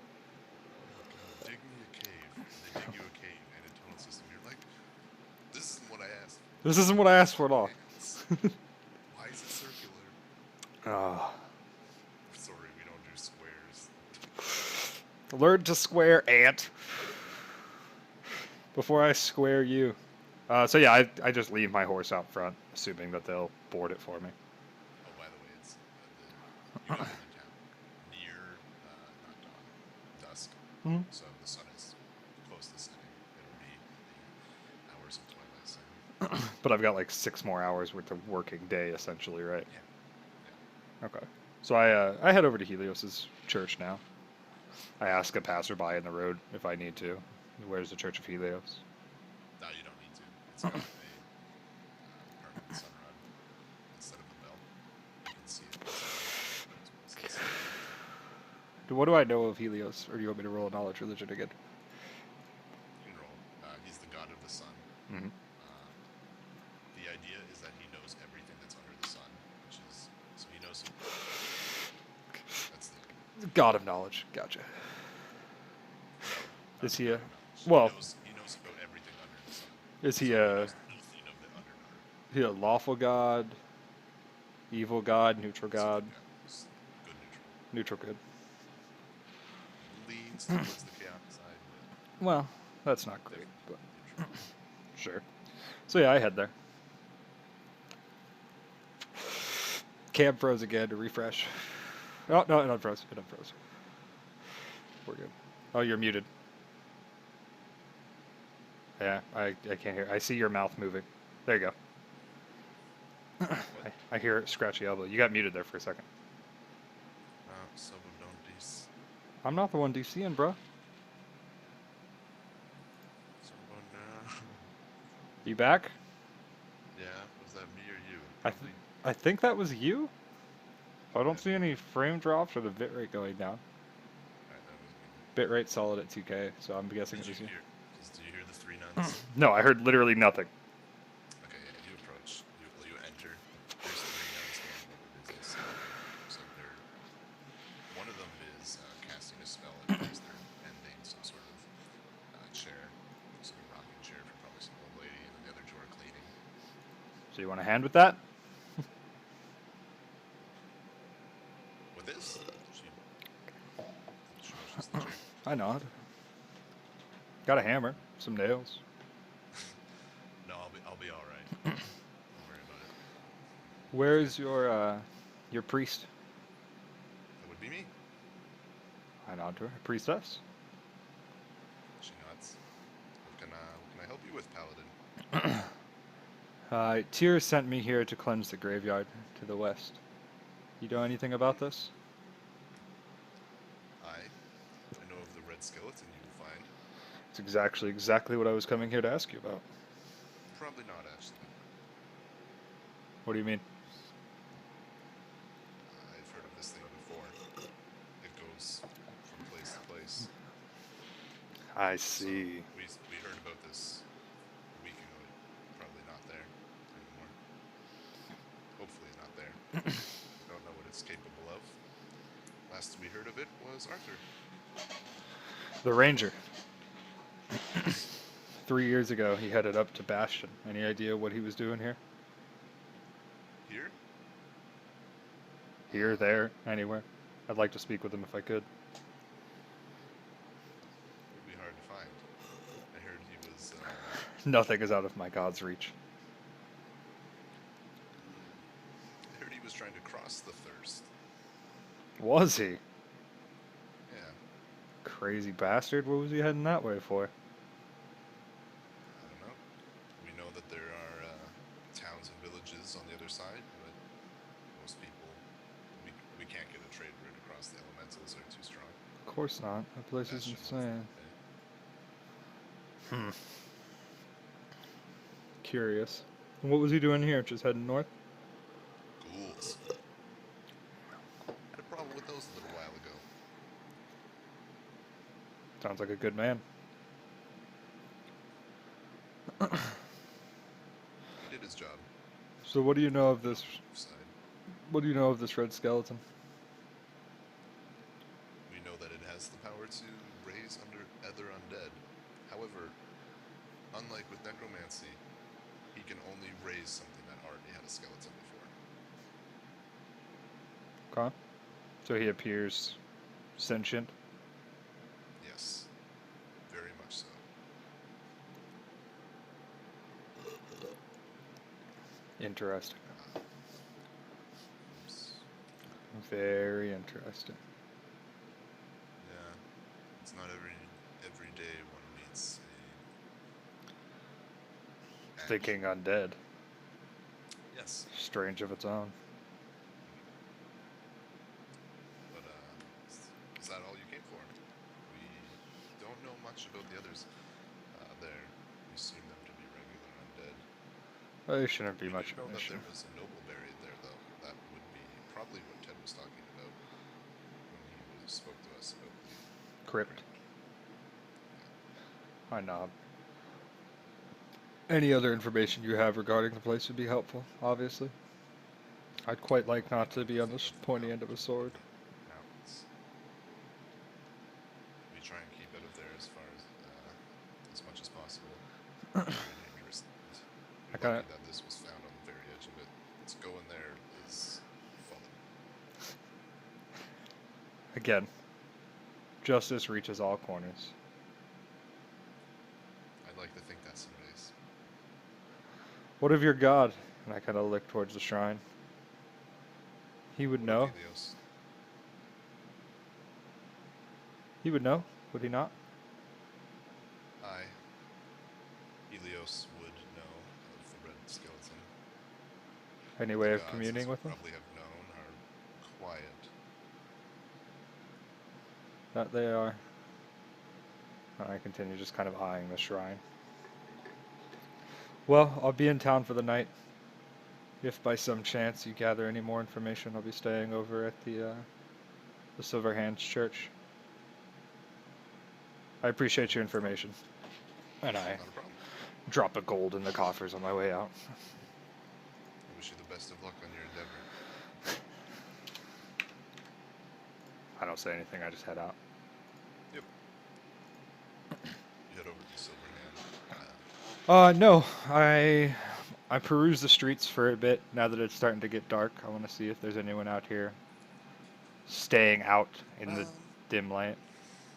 Dig me a cave, and they dig you a cave and a tunnel system. You're like, this isn't what I asked for. This isn't what I asked for at all. Ants. Why is it circular? Oh. Sorry, we don't do squares. Learn to square, ant. Before I square you. So yeah, I just leave my horse out front, assuming that they'll board it for me. Oh, by the way, it's you guys are in town near not dawn, dusk. Mhm. So the sun is close to setting. It'll be the hours of twilight soon. But I've got like 6 more hours worth of working day, essentially, right? Yeah. Okay. So I head over to Helios's church now. I ask a passerby in the road if I need to. Where's the Church of Helios? No, you don't need to. It's got a permanent sun rod instead of a bell. You can see it. What do I know of Helios? Or do you want me to roll a knowledge religion again? You can roll. He's the god of the sun. Mm-hmm. The idea is that he knows everything that's under the sun, which is so he knows. That's the God of knowledge. Gotcha. no, Is not he the a... god of knowledge. Well, He knows about everything under the sun. is So he he a... knows nothing of the underdark. He a lawful god? Evil god? Neutral He's a god? good guy. He's good neutral. Neutral good. Leans towards the chaotic side, but Well, that's not great, definitely but neutral. sure. So yeah, I head there. Camp froze again to refresh. Oh, no, it unfroze. It unfroze. We're good. Oh, you're muted. Yeah, I can't hear. I see your mouth moving. There you go. I hear it scratchy elbow. You got muted there for a second. Sub of don't dis. I'm not the one DCing, bro. You back? Yeah, was that me or you? I, Probably. I think that was you. I don't see any frame drops or the bitrate going down. Alright, that was me. Bitrate solid at 2K, so I'm guessing Did it you was you. hear? Did you hear the three nuns? No, I heard literally nothing. Okay, yeah, you approach. You enter. There's three nuns going about their business. So they're one of them is casting a spell. It appears they're bending some sort of chair, some rocking chair for probably some old lady, and then the other two are cleaning. So you want a hand with that? With this, she motions the chair. I nod. Got a hammer, some nails. No, I'll be all right. Don't worry about it. Where's your priest? That would be me. I nod to her. Priestess? She nods. What can I help you Be with Paladin. Tyr sent me here to cleanse the graveyard to the west. You know anything about this? I know of the red skeleton you will find. It's exactly what I was coming here to ask you about. Probably not, actually. What do you mean? I've heard of this thing before. It goes from place to place. I So see. we heard about this a week ago. Probably not there anymore. Hopefully not there. Don't know what it's capable of. Last we heard of it was Arthur. The Ranger. Yes. 3 years ago, he headed up to Bastion. Any idea what he was doing here? Here? Here, there, anywhere? I'd like to speak with him if I could. It would be hard to find. I heard he was, Nothing is out of my god's reach. I heard he was trying to cross the thirst. Was he? Yeah, Crazy bastard. What was he heading that way for? I don't know. We know that there are towns and villages on the other side, but most people, we can't get a trade route across. The elementals are too strong. Of course not. That place is Bastion was insane. okay. Hmm. Curious. And what was he doing here? Just heading north? Ghouls. Had a problem with those a little while ago. Sounds like a good man. He did his job. So what do you know of this? Side. What do you know of this red skeleton? We know that it has the power to raise other undead. However, unlike with necromancy, he can only raise something that already had a skeleton before. Okay. So he appears sentient. Yes, very much so. Interesting. Oops. Very interesting. Yeah, it's not every day one meets a Thinking undead. Yes, Strange of its own. but is that all you came for? We don't know much about the others there. We assume them to be regular undead. There shouldn't be We much do of know an that issue. there was a noble buried there, though. That would be probably what Ted was talking about when he spoke to us about the Crypt. Hi, Knob. Any other information you have regarding the place would be helpful, obviously. I'd quite like not to be on the pointy end of a sword. mountains. We try and keep out of there as much as possible. Very dangerous. I We're lucky kinda- that this was found on the very edge of it. It's going there is folly. Again, justice reaches all corners. I'd like to think that some days. What of your god? And I kind of look towards the shrine. He would What know. of Helios? He would know, would he not? Helios would know of the red skeleton. Any The way of gods, communing as with you him? probably have known, are quiet. That they are. I continue just kind of eyeing the shrine. Well, I'll be in town for the night. If by some chance you gather any more information, I'll be staying over at the Silver Hands Church. I appreciate your information. And I Not a problem. drop a gold in the coffers on my way out. I wish you the best of luck on your endeavor. I don't say anything, I just head out. Yep. You head over to Silver Hand. No, I peruse the streets for a bit now that it's starting to get dark. I want to see if there's anyone out here staying out in the dim light.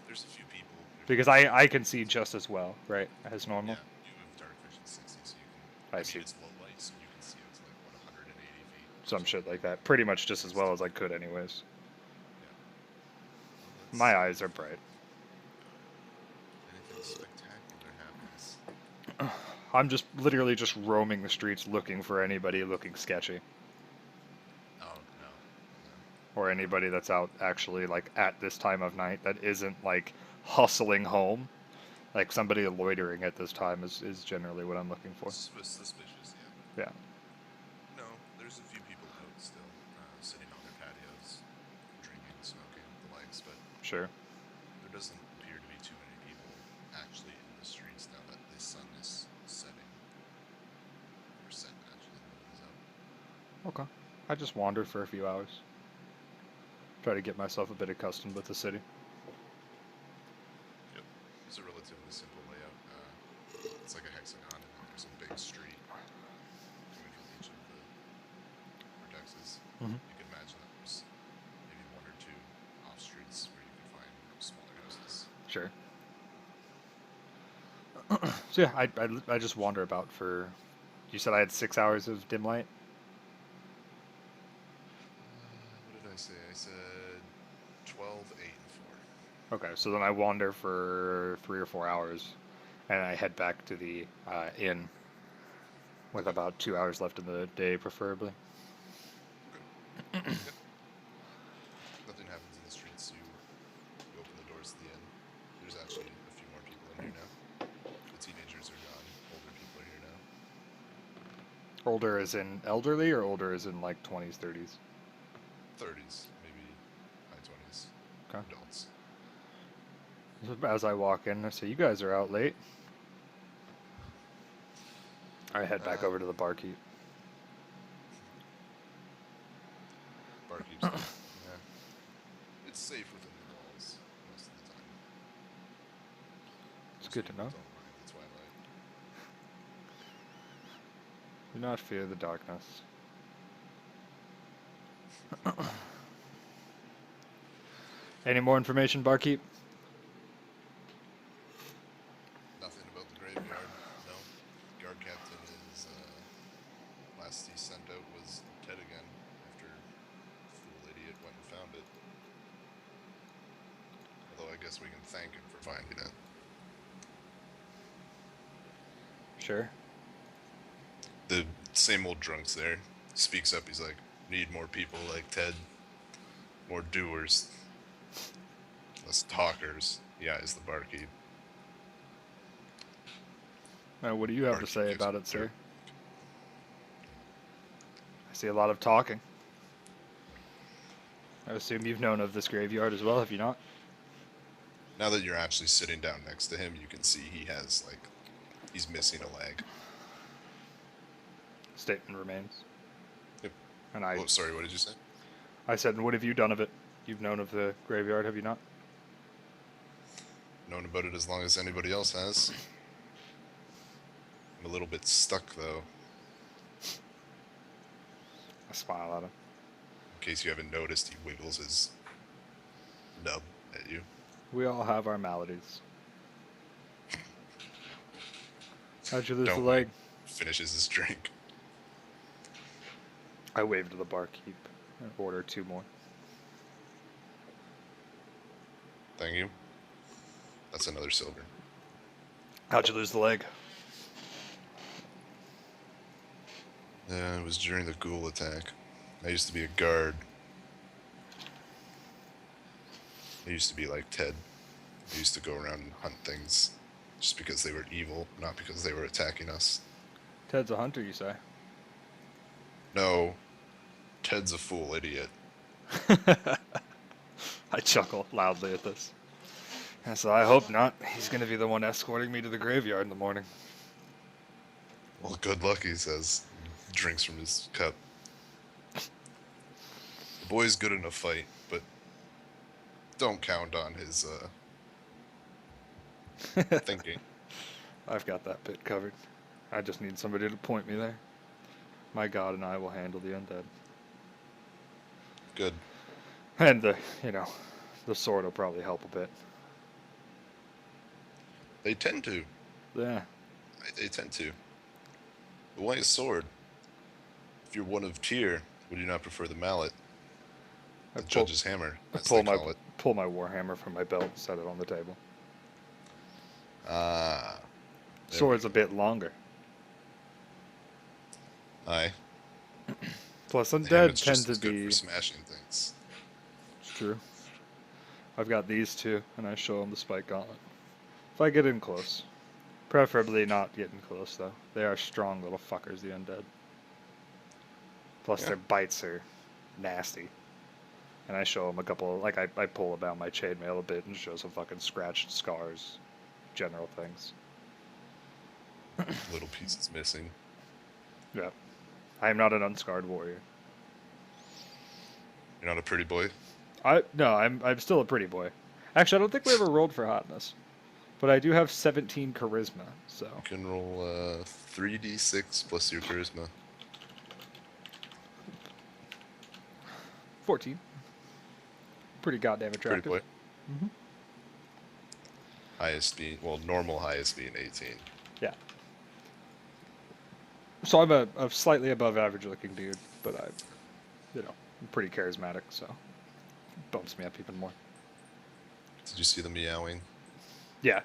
There's a few people. Because I can see just as well, right, as normal. Yeah, you have dark vision 60, so you can. I see. It's low light, so you can see out to like what 180 feet. Some shit like that. Pretty much just as well as I could, anyways. Yeah. My eyes are bright. Anything spectacular happens. I'm just literally just roaming the streets looking for anybody looking sketchy, Oh no, no. or anybody that's out actually like at this time of night that isn't like hustling home. Like somebody loitering at this time is generally what I'm looking for. Suspicious, yeah. But Yeah, no, there's a few people out still, sitting on their patios, drinking, smoking, the likes. But sure. there doesn't appear to be too many people actually in the streets now that the sun is setting, or set actually. The moon is up. Okay. I just wandered for a few hours. Try to get myself a bit accustomed with the city. Yep, it's a relatively simple layout. It's like a hexagon, and then there's a big street coming from each of the vertexes. Hmm. You can imagine that there's maybe one or two off streets where you can find smaller houses. Sure. So yeah, I just wander about for. You said I had 6 hours of dim light. What did I say? I said 12, 8, and 4. Okay, so then I wander for 3 or 4 hours, and I head back to the inn with Okay. about 2 hours left in the day, preferably. Okay. Yep. Nothing happens in the streets. You open the doors to the inn. There's actually a few more people in here now. The teenagers are gone. Older people are here now. Older as in elderly, or older as in like 20s, 30s. 30s, maybe high 20s. Okay. Adults. So as I walk in, I say, "You guys are out late." I head back Uh, over to the barkeep. Barkeep's like, yeah, it's safe within the walls most of the time. It's Most good to people know. don't mind the twilight. Do not fear the darkness. Any more information, barkeep? Nothing about the graveyard. No. Guard captain is, last he sent out was Ted again after fool idiot went and found it. Although I guess we can thank him for finding it. Sure. The same old drunks there speaks up. He's like, need more people like Ted, more doers, less talkers. Yeah, is the barkeep. Now, what do you have to Barkeep say gives about him it, dirt. sir? I see a lot of talking. I assume you've known of this graveyard as well, have you not? Now that you're actually sitting down next to him, you can see he has like he's missing a leg. Statement remains. Yep. And I, Oh, sorry. What did you say? I said, and what have you done of it? You've known of the graveyard, have you not? Known about it as long as anybody else has. I'm a little bit stuck though. I smile at him. In case you haven't noticed, he wiggles his nub at you. We all have our maladies. How'd you lose the Don't leg? mind. Finishes his drink. I wave to the barkeep and order 2 more. Thank you. That's another silver. How'd you lose the leg? Yeah, it was during the ghoul attack. I used to be a guard. I used to be like Ted. I used to go around and hunt things just because they were evil, not because they were attacking us. Ted's a hunter, you say? No, Ted's a fool idiot. I chuckle loudly at this. And so I hope not. He's going to be the one escorting me to the graveyard in the morning. Well, good luck, he says. Drinks from his cup. The boy's good in a fight, but don't count on his thinking. I've got that bit covered. I just need somebody to point me there. My god and I will handle the undead. Good. And the sword will probably help a bit. They tend to. Yeah. They tend to. The white sword. If you're one of tier, would you not prefer the mallet? The judge's hammer, I as they call it. pull my warhammer from my belt and set it on the table. Ah. Sword's a bit longer. Aye. Plus, Damn, undead it's tend just to as good for be. smashing things. It's true. I've got these two, and I show them the spike gauntlet. If I get in close. Preferably not getting close, though. They are strong little fuckers, the undead. Plus, Yeah. their bites are nasty. And I show them a couple, like, I pull about my chainmail a bit and show some fucking scratched scars. General things. Little pieces missing. Yeah. I am not an unscarred warrior. You're not a pretty boy? No, I'm still a pretty boy. Actually, I don't think we ever rolled for hotness. But I do have 17 charisma, so. You can roll 3d6 plus your charisma. 14. Pretty goddamn Pretty attractive. boy. Hmm. Highest being, well, normal highest being 18. Yeah. So I'm a slightly above average looking dude, but I'm pretty charismatic, so it bumps me up even more. Did you see the meowing? Yeah,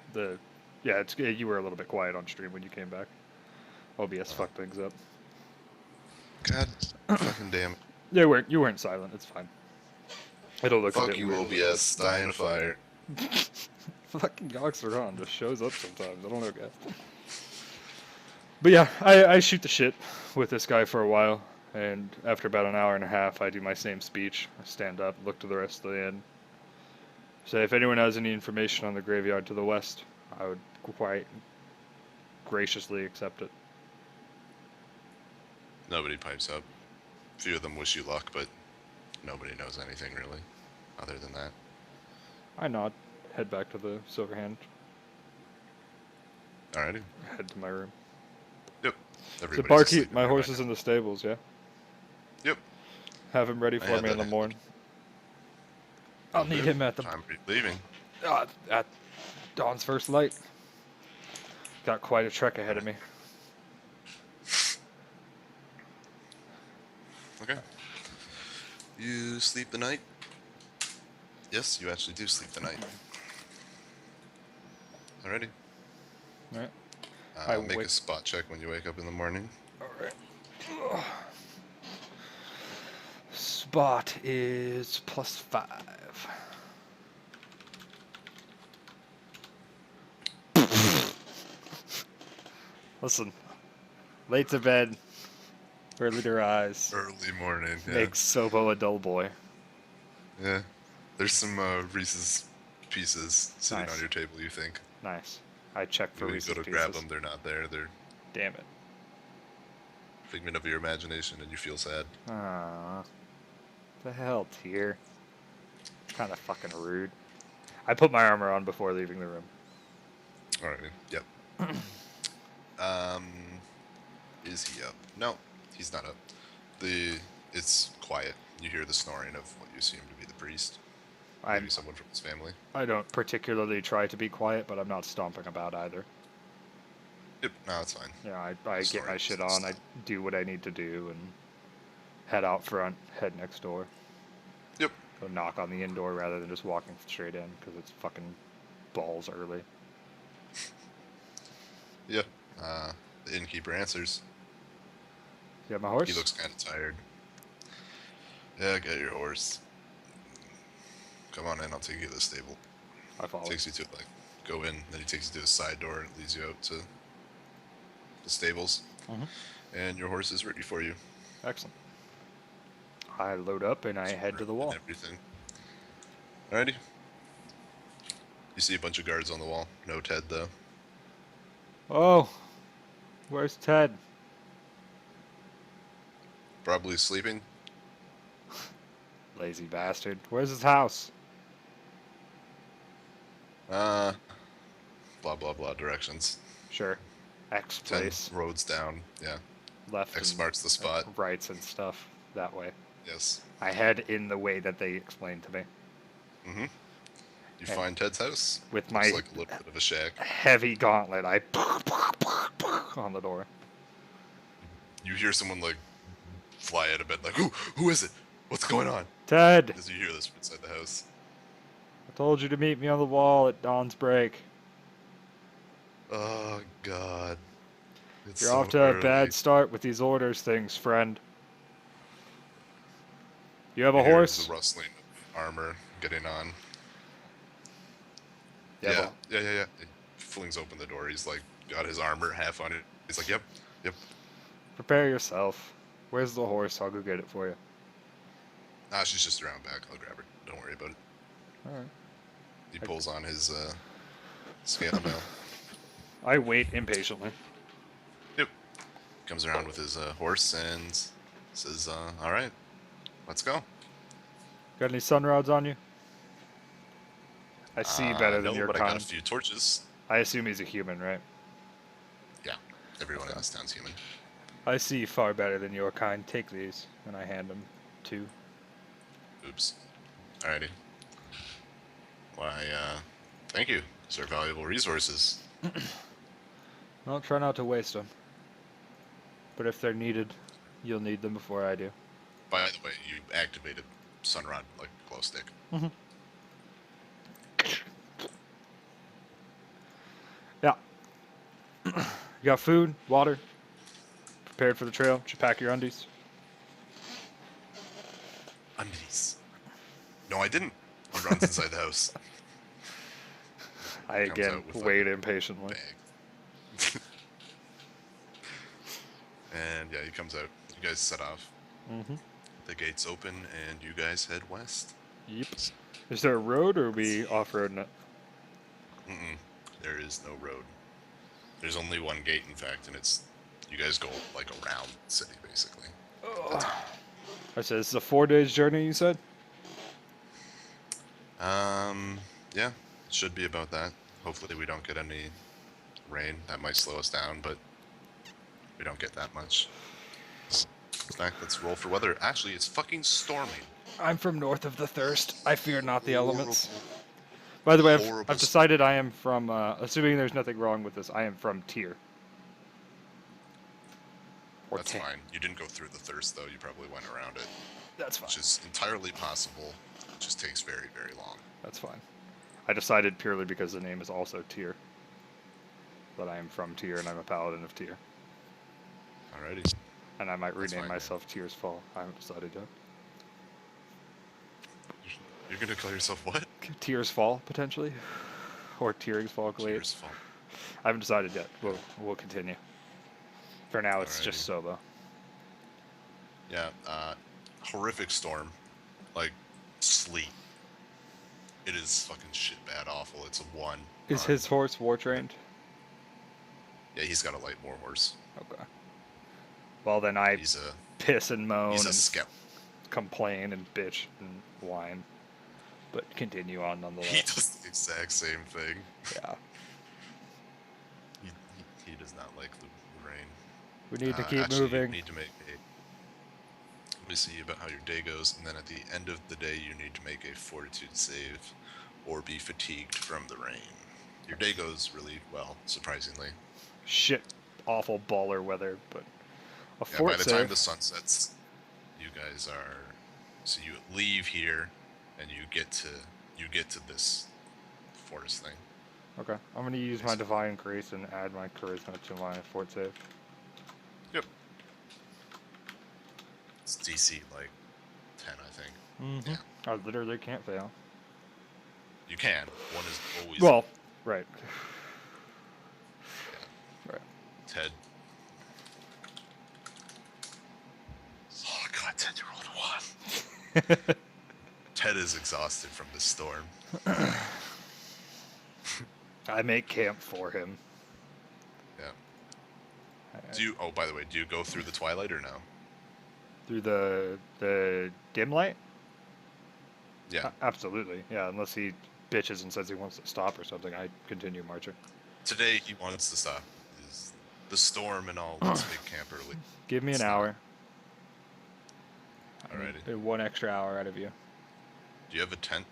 you were a little bit quiet on stream when you came back. OBS Oh, fucked things up. God fucking damn it. Yeah, you weren't silent. It's fine. It'll look a Fuck bit you, weird. OBS. Die in a fire. Fucking Oxford just shows up sometimes. I don't know, guys. But yeah, I shoot the shit with this guy for a while, and after about an hour and a half, I do my same speech. I stand up, look to the rest of the inn, say if anyone has any information on the graveyard to the west, I would quite graciously accept it. Nobody pipes up. A few of them wish you luck, but nobody knows anything really, other than that. I nod, head back to the Silver Hand, Alrighty. head to my room. Yep. So Everybody's barkeep, asleep my in here horse by is now. in the stables, yeah? Yep. Have him ready I for had me in that the handled. morning. I'll need Okay. him at the Time for you leaving. at dawn's first light. Got quite a trek ahead of Alright. me. Okay. You sleep the night? Yes, you actually do sleep the night. Alrighty. Alright. I Make wake. a spot check when you wake up in the morning. Alright. Spot is +5. Listen, late to bed, early to rise. Early morning, yeah. Makes Sobo a dull boy. Yeah. There's some Reese's Pieces sitting Nice. on your table, you think. Nice. I check for When you Reese's go to Pieces. grab them, they're not there. They're Damn it. figment of your imagination, and you feel sad. Aww. The hell, Tyr? Kind of fucking rude. I put my armor on before leaving the room. Alrighty. Yep. um, is he up? No, he's not up. It's quiet. You hear the snoring of what you assume to be the priest. Maybe someone from his family. I don't particularly try to be quiet, but I'm not stomping about either. Yep. No, it's fine. Yeah, I get my Snoring shit doesn't on. I stop. do what I need to do and head out front, head next door. Yep. Go knock on the inn door rather than just walking straight in because it's fucking balls early. Yep. The innkeeper answers. You have my horse? He looks kind of tired. Yeah, I got your horse. Come on in, I'll take you to the stable. I follow. Takes you to, like, go in, then he takes you to the side door and leads you out to the stables. And your horse is ready for you. Excellent. I load up and I head to the wall. And everything. Alrighty. You see a bunch of guards on the wall. No Ted, though. Oh, where's Ted? Probably sleeping. Lazy bastard. Where's his house? Blah, blah, blah directions. Sure. X 10 place. roads down. Yeah. Left. X and, marks the spot. Rights and stuff. That way. Yes. I head in the way that they explained to me. Mm-hmm. You And find Ted's house. with Looks my like a little bit of a shack. heavy gauntlet, I on the door. You hear someone, like, fly out of bed, like, who is it? What's going on? Ted! As you hear this from inside the house. I told you to meet me on the wall at dawn's break. Oh, God. It's You're so off to a early. bad start with these orders things, friend. You have You a hear the horse? rustling of armor getting on. You have Yeah, a... yeah. He flings open the door. He's like, got his armor half on it. He's like, yep. Prepare yourself. Where's the horse? I'll go get it for you. Ah, she's just around back. I'll grab her. Don't worry about it. Alright. He pulls on his scale mail. I wait impatiently. Yep. Comes around with his horse and says, all right, let's go. Got any sun rods on you? I see better than No, your but I got a kind. few torches. I assume he's a human, right? Yeah, everyone in Okay. this town's human. I see far better than your kind. Take these. And I hand them two. Oops. Alrighty. Why, thank you. These are valuable resources. Well, try not to waste them. But if they're needed, you'll need them before I do. By the way, you activated Sunrod like a glow stick. Mm-hmm. Yeah. You got food, water, prepared for the trail. Should pack your undies. Undies. No, I didn't. He runs inside the house. I Comes again out with wait like impatiently. bag. And yeah, he comes out. You guys set off. Mm-hmm. The gates open, and you guys head west. Yep. Is there a road, or are we off-roading it? There is no road. There's only one gate, in fact, and it's you guys go like around the city, basically. That's I said, this is a 4 days journey, you said? yeah, it should be about that. Hopefully we don't get any rain. That might slow us down, but we don't get that much. In fact, let's roll for weather. Actually, it's fucking storming. I'm from north of the thirst. I fear not the elements. By the way, I've decided I am from, assuming there's nothing wrong with this, I am from Tyr. That's fine. You didn't go through the thirst, though. You probably went around it. That's fine. Which is entirely possible. It just takes very, very long. That's fine. I decided purely because the name is also Tyr. That I am from Tyr and I'm a paladin of Tyr. Alrighty. And I might rename fine, myself Tyr's Fall. I haven't decided yet. You're gonna call yourself what? Tyr's Fall, potentially. Or Tyr's Fall Glade. Tyr's Fall. I haven't decided yet. We'll continue. For now, it's just solo. Yeah, horrific storm. Like, sleet. It is fucking shit bad awful. It's a 1. Is his horse war trained? Yeah, he's got a light war horse. Okay. Well, then I piss and moan He's a and scout. complain and bitch and whine. But continue on nonetheless. He does the exact same thing. Yeah. He does not like the rain. We need to keep actually, moving. You need to make a... Let me see about how your day goes, and then at the end of the day, you need to make a fortitude save or be fatigued from the rain. Your day goes really well, surprisingly. Shit, awful baller weather, but a Yeah, fort by the save. time the sun sets, you guys are... So you leave here, and you get to this forest thing. Okay, I'm gonna use my divine grace and add my charisma to my fort save. Yep. It's DC like 10, I think. Mm-hmm. Yeah. I literally can't fail. You can. One is always... Well, right. Yeah. Right. Ted. Oh god, Ted, you rolled a 1. Ted is exhausted from this storm. I make camp for him. Yeah. Do you... Oh, by the way, do you go through the twilight or no? Through the dim light? Yeah. Absolutely. Yeah, unless he bitches and says he wants to stop or something, I continue marching. Today he wants to stop. The storm and all. Let's make camp early. Give me an hour. Alrighty. One extra hour out of you. Do you have a tent?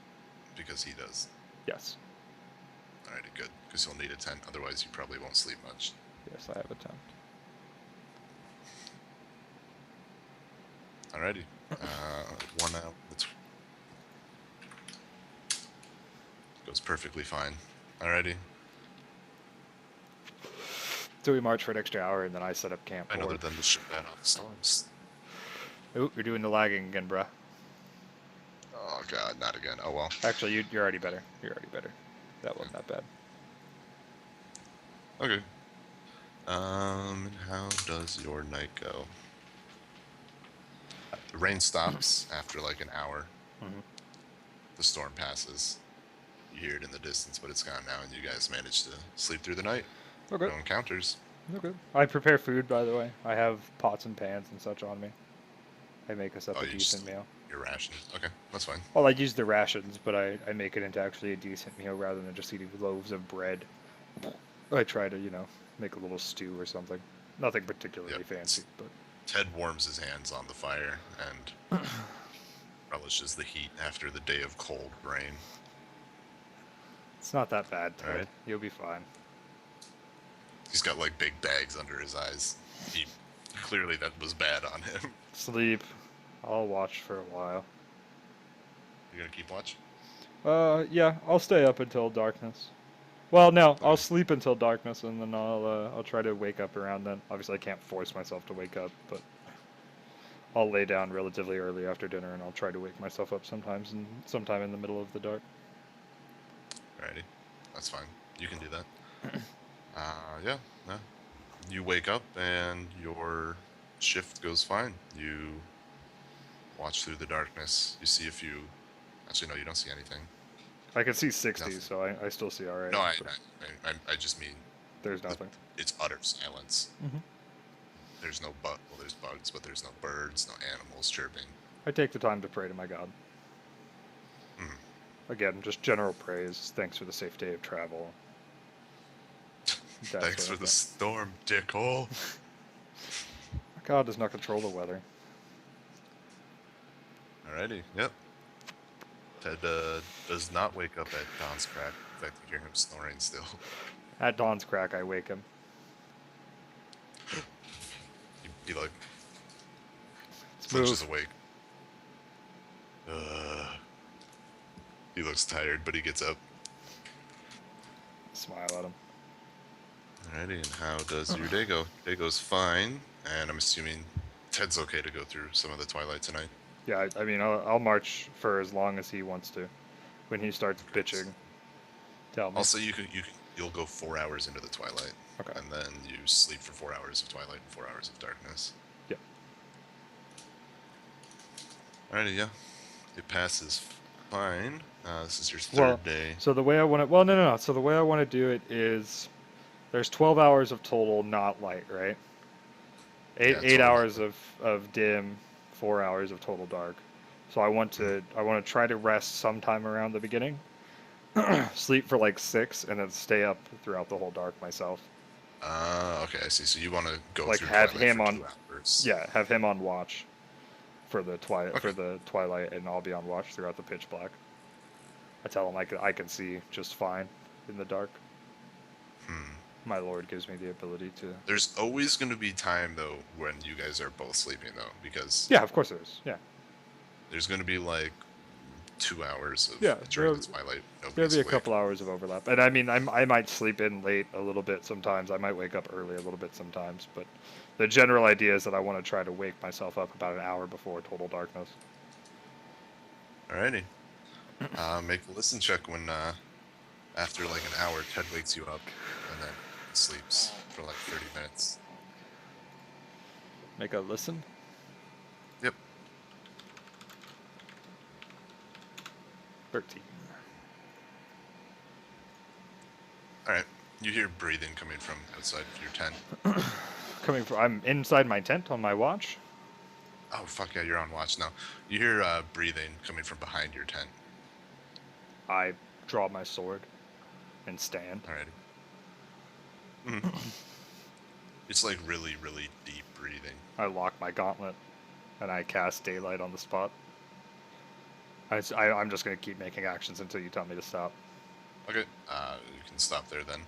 Because he does. Yes. Alrighty, good. Because he'll need a tent. Otherwise, you probably won't sleep much. Yes, I have a tent. Alrighty. 1 hour. Goes perfectly fine. Alrighty. So we march for an extra hour, and then I set up camp And other for. than the shit bad off storms. Oh, you're doing the lagging again, bruh. Oh god, not again. Oh well. Actually, you're already better. You're already better. That wasn't that bad. Okay. And how does your night go? The rain stops after like an hour. Mm-hmm. The storm passes. You hear it in the distance, but it's gone now, and you guys manage to sleep through the night. Okay. No encounters. Okay. I prepare food, by the way. I have pots and pans and such on me. I make us up Oh, a you just decent meal. your rations. Okay, that's fine. Well, I use the rations, but I make it into actually a decent meal rather than just eating loaves of bread. I try to, make a little stew or something. Nothing particularly Yep. fancy, but Ted warms his hands on the fire and relishes the heat after the day of cold rain. it's not that bad, All Ted. right. You'll be fine. He's got like big bags under his eyes. He clearly that was bad on him. Sleep. I'll watch for a while. You're gonna keep watch? Yeah, I'll stay up until darkness. Well, no, I'll Okay. sleep until darkness, and then I'll try to wake up around then. Obviously, I can't force myself to wake up, but I'll lay down relatively early after dinner, and I'll try to wake myself up sometimes, and sometime in the middle of the dark. Alrighty. That's fine. You can do that. Yeah. No. You wake up and your shift goes fine. You watch through the darkness. You see a few. Actually, no, you don't see anything. I can see 60, Nothing. so I still see all right. No, but I just mean there's the, nothing. it's utter silence. Hmm. There's no well, there's bugs, but there's no birds, no animals chirping. I take the time to pray to my God. Hmm. Again, just general praise. Thanks for the safe day of travel. That Thanks sort for of the thing. storm, dickhole. God does not control the weather. Alrighty, yep. Ted does not wake up at dawn's crack. In fact, you hear him snoring still. At dawn's crack, I wake him. He like Let's flinches move. awake. He looks tired, but he gets up. Smile at him. Alrighty, and how does your day go? Day goes fine, and I'm assuming Ted's okay to go through some of the twilight tonight. Yeah, I mean, I'll march for as long as he wants to. When he starts bitching, tell me. Also, you'll go 4 hours into the twilight, Okay. and then you sleep for 4 hours of twilight and 4 hours of darkness. Yep. Alrighty, yeah, it passes fine. This is your third day. So the way I want to, well, no. So the way I want to do it is, there's 12 hours of total not light, right? Eight Yeah, eight total hours not. of dim, 4 hours of total dark. So I want to try to rest sometime around the beginning, sleep for like 6, and then stay up throughout the whole dark myself. Okay, I see. So you want to go Like through have twilight him for on, 2 hours. yeah, have him on watch for the Okay. twilight, and I'll be on watch throughout the pitch black. I tell him I can see just fine in the dark. Hmm. My lord gives me the ability to. There's always going to be time though when you guys are both sleeping though, because Yeah, of course there is. Yeah, there's going to be like 2 hours of yeah. during the twilight. There'll Nobody's be a awake. couple hours of overlap, and I mean, I might sleep in late a little bit sometimes. I might wake up early a little bit sometimes, but the general idea is that I want to try to wake myself up about an hour before total darkness. Alrighty. Make a listen check when after like an hour, Ted wakes you up and then sleeps for like 30 minutes. Make a listen. Yep. 13. All right. You hear breathing coming from outside of your tent. I'm inside my tent on my watch. Oh fuck yeah, you're on watch now. You hear breathing coming from behind your tent. I draw my sword and stand. Alrighty. It's like really, really deep breathing. I lock my gauntlet, and I cast daylight on the spot. I'm just gonna keep making actions until you tell me to stop. Okay. You can stop there then.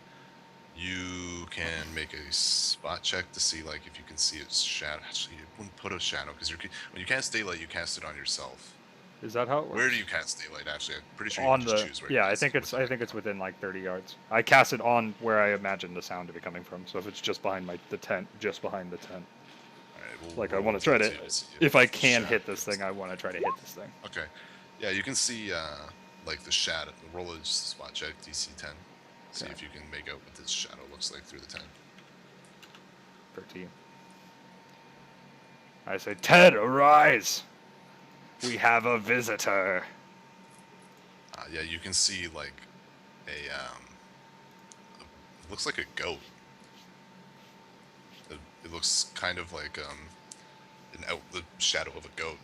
You can make a spot check to see like if you can see its shadow. Actually, you wouldn't put a shadow because when you cast daylight, you cast it on yourself. Is that how it works? Where do you cast daylight? Actually, I'm pretty sure you can On just the choose where yeah, you I cast think it it's within I the think it's game. within like 30 yards. I cast it on where I imagine the sound to be coming from. So if it's just behind the tent, just behind the tent. All right, we'll Like I roll want to try to, D2 to see if I if can shadow hit this goes. thing, I want to try to hit this thing. Okay, yeah, you can see like the shadow. Roll a spot check DC 10. See Okay. if you can make out what this shadow looks like through the tent. 13. I say, Ted, arise! We have a visitor. Yeah, you can see like it looks like a goat. It looks kind of like the shadow of a goat.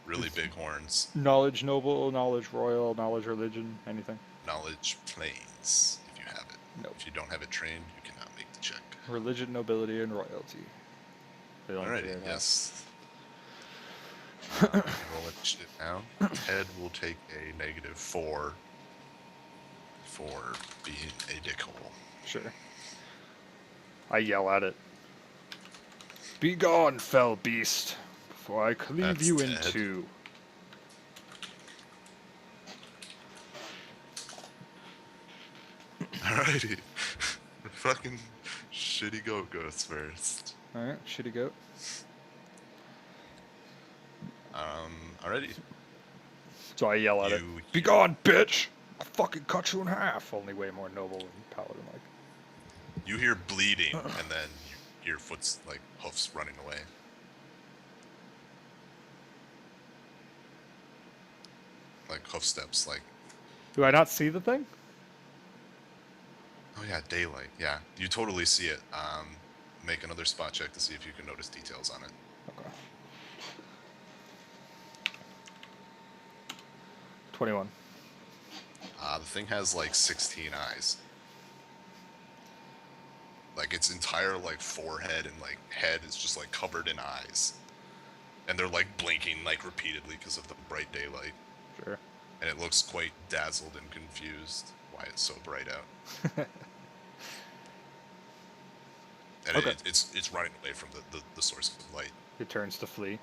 Really Is big horns. knowledge noble, knowledge royal, knowledge religion, anything? Knowledge planes, if you have it. Nope. If you don't have it trained, you cannot make the check. Religion, nobility, and royalty. They don't Alrighty, clear it out. yes. You can roll initiative now. Ted will take a -4 for being a dickhole. Sure. I yell at it. Be gone, fell beast, before I cleave That's you in Ted. two. Alrighty. The fucking shitty goat goes first. Alright, shitty goat. Alrighty. So I yell at it. You Be gone, bitch! I'll fucking cut you in half. Only way more noble and paladin like. you hear bleeding, and then you hear foot's like hoofs running away. Like hoof steps, like Do I not see the thing? oh yeah, daylight. Yeah, you totally see it. Make another spot check to see if you can notice details on it. Okay. 21. The thing has like 16 eyes. Like its entire like forehead and like head is just like covered in eyes, and they're like blinking like repeatedly because of the bright daylight. Sure. And it looks quite dazzled and confused why it's so bright out. And Okay. it's running away from the source of light. It turns to flee.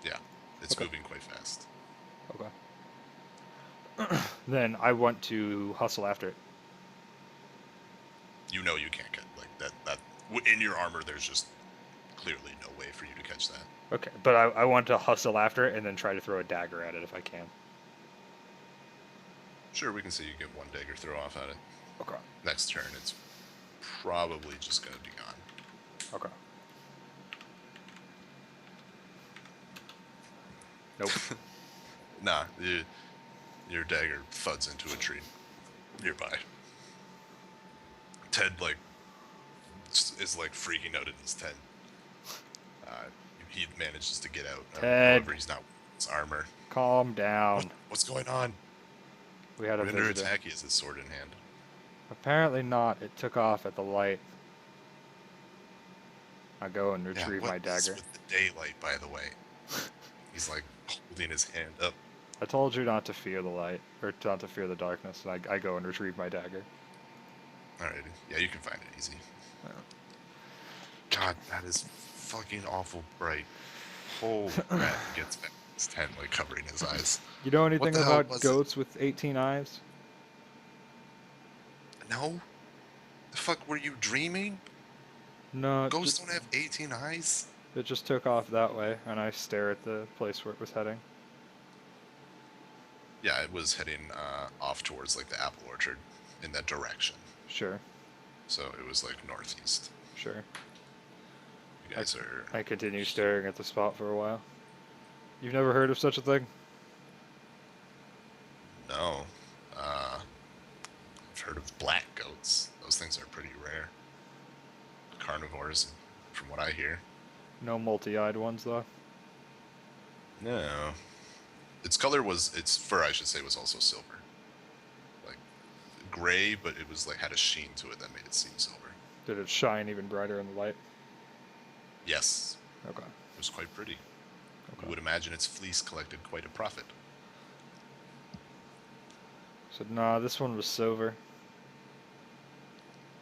Yeah, it's Okay. moving quite fast. Okay. Then I want to hustle after it. You know you can't get like that in your armor. There's just clearly no way for you to catch that. Okay, but I want to hustle after it and then try to throw a dagger at it if I can. Sure, we can see you get one dagger throw off at it. Okay. Next turn, it's probably just gonna be gone. Okay. Nope. Nah, your dagger thuds into a tree nearby. Ted like is like freaking out in his tent. He manages to get out. Ted. However, he's not wearing his armor. Calm down. What's going on? We had a We're under visitor. attack. He has his sword in hand. Apparently not. It took off at the light. I go and Yeah, retrieve what my is dagger. with the daylight, by the way? He's like holding his hand up. I told you not to fear the light, or not to fear the darkness, and I go and retrieve my dagger. Alright, yeah, you can find it easy. Yeah. God, that is fucking awful bright. Holy crap, he gets back in his tent, like covering his eyes. You know anything the hell about was goats with 18 eyes? No? The fuck, were you dreaming? No, Ghosts don't have 18 eyes? it just took off that way, and I stare at the place where it was heading. Yeah, it was heading off towards like the apple orchard in that direction. Sure, So it was like northeast. sure. You guys are. I continue staring at the spot for a while. You've never heard of such a thing? No. I've heard of black goats. Those things are pretty rare. Carnivores, from what I hear. No multi-eyed ones, though? No. Its fur, I should say, was also silver. Like, gray, but it was like, had a sheen to it that made it seem silver. Did it shine even brighter in the light? Yes. Okay. It was quite pretty. Okay. You would imagine its fleece collected quite a profit. So, nah, this one was silver.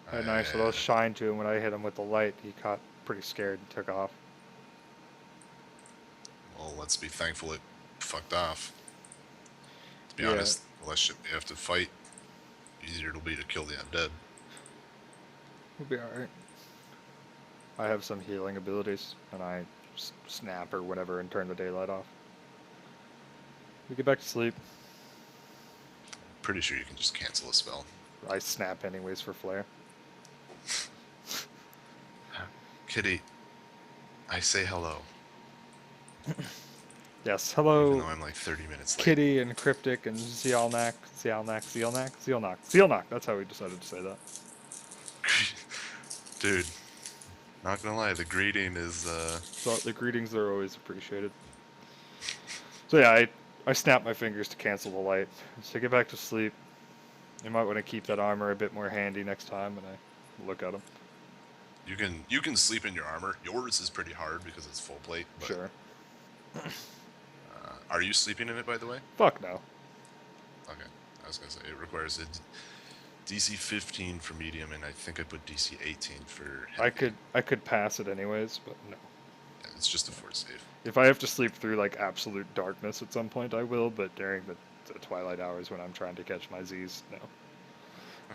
Had a nice little shine to him. When I hit him with the light, he got pretty scared and took off. Well, let's be thankful it fucked off. To be Yeah, honest, the less shit we have to fight, easier it'll be to kill the undead. we'll be alright. I have some healing abilities, and I snap or whatever and turn the daylight off. We get back to sleep. Pretty sure you can just cancel a spell. I snap anyways for flare. Kitty, I say hello. Yes, Even though hello, I'm like 30 minutes late. Kitty and Cryptic and Zealnak. That's how we decided to say that. Dude, not gonna lie, the greeting is, So the greetings are always appreciated. So yeah, I snap my fingers to cancel the light. So get back to sleep. You might want to keep that armor a bit more handy next time when I look at them. you can sleep in your armor. Yours is pretty hard because it's full plate, but Sure. are you sleeping in it, by the way? Fuck no. Okay, I was gonna say it requires a DC 15 for medium, and I think I put DC 18 for heavy. I could pass it anyways, but no. Yeah, it's just a fort save. If I have to sleep through like absolute darkness at some point, I will. But during the twilight hours when I'm trying to catch my Z's, no.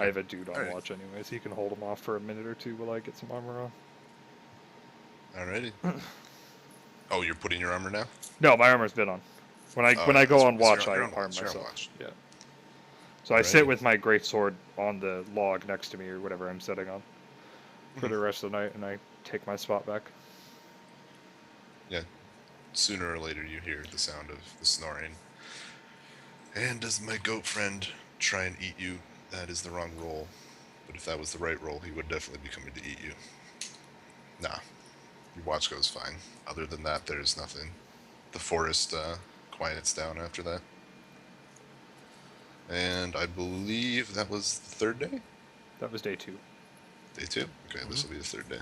I Okay, have a dude on alright, watch anyways. He can hold him off for a minute or two while I get some armor alrighty. on. Oh, you're putting your armor now? No, my armor's been on. Oh When I yeah, go that's on because watch, I you're on arm watch. You're on myself. watch. Yeah. So I sit Alrighty. with my greatsword on the log next to me or whatever I'm sitting on for Mhm. the rest of the night, and I take my spot back. Yeah. Sooner or later, you hear the sound of the snoring. And does my goat friend try and eat you? That is the wrong roll. But if that was the right roll, he would definitely be coming to eat you. Nah, your watch goes fine. Other than that, there's nothing. The forest quiets down after that. And I believe that was the third day? That was day 2. Day 2? Okay, Hmm. this will be the third day.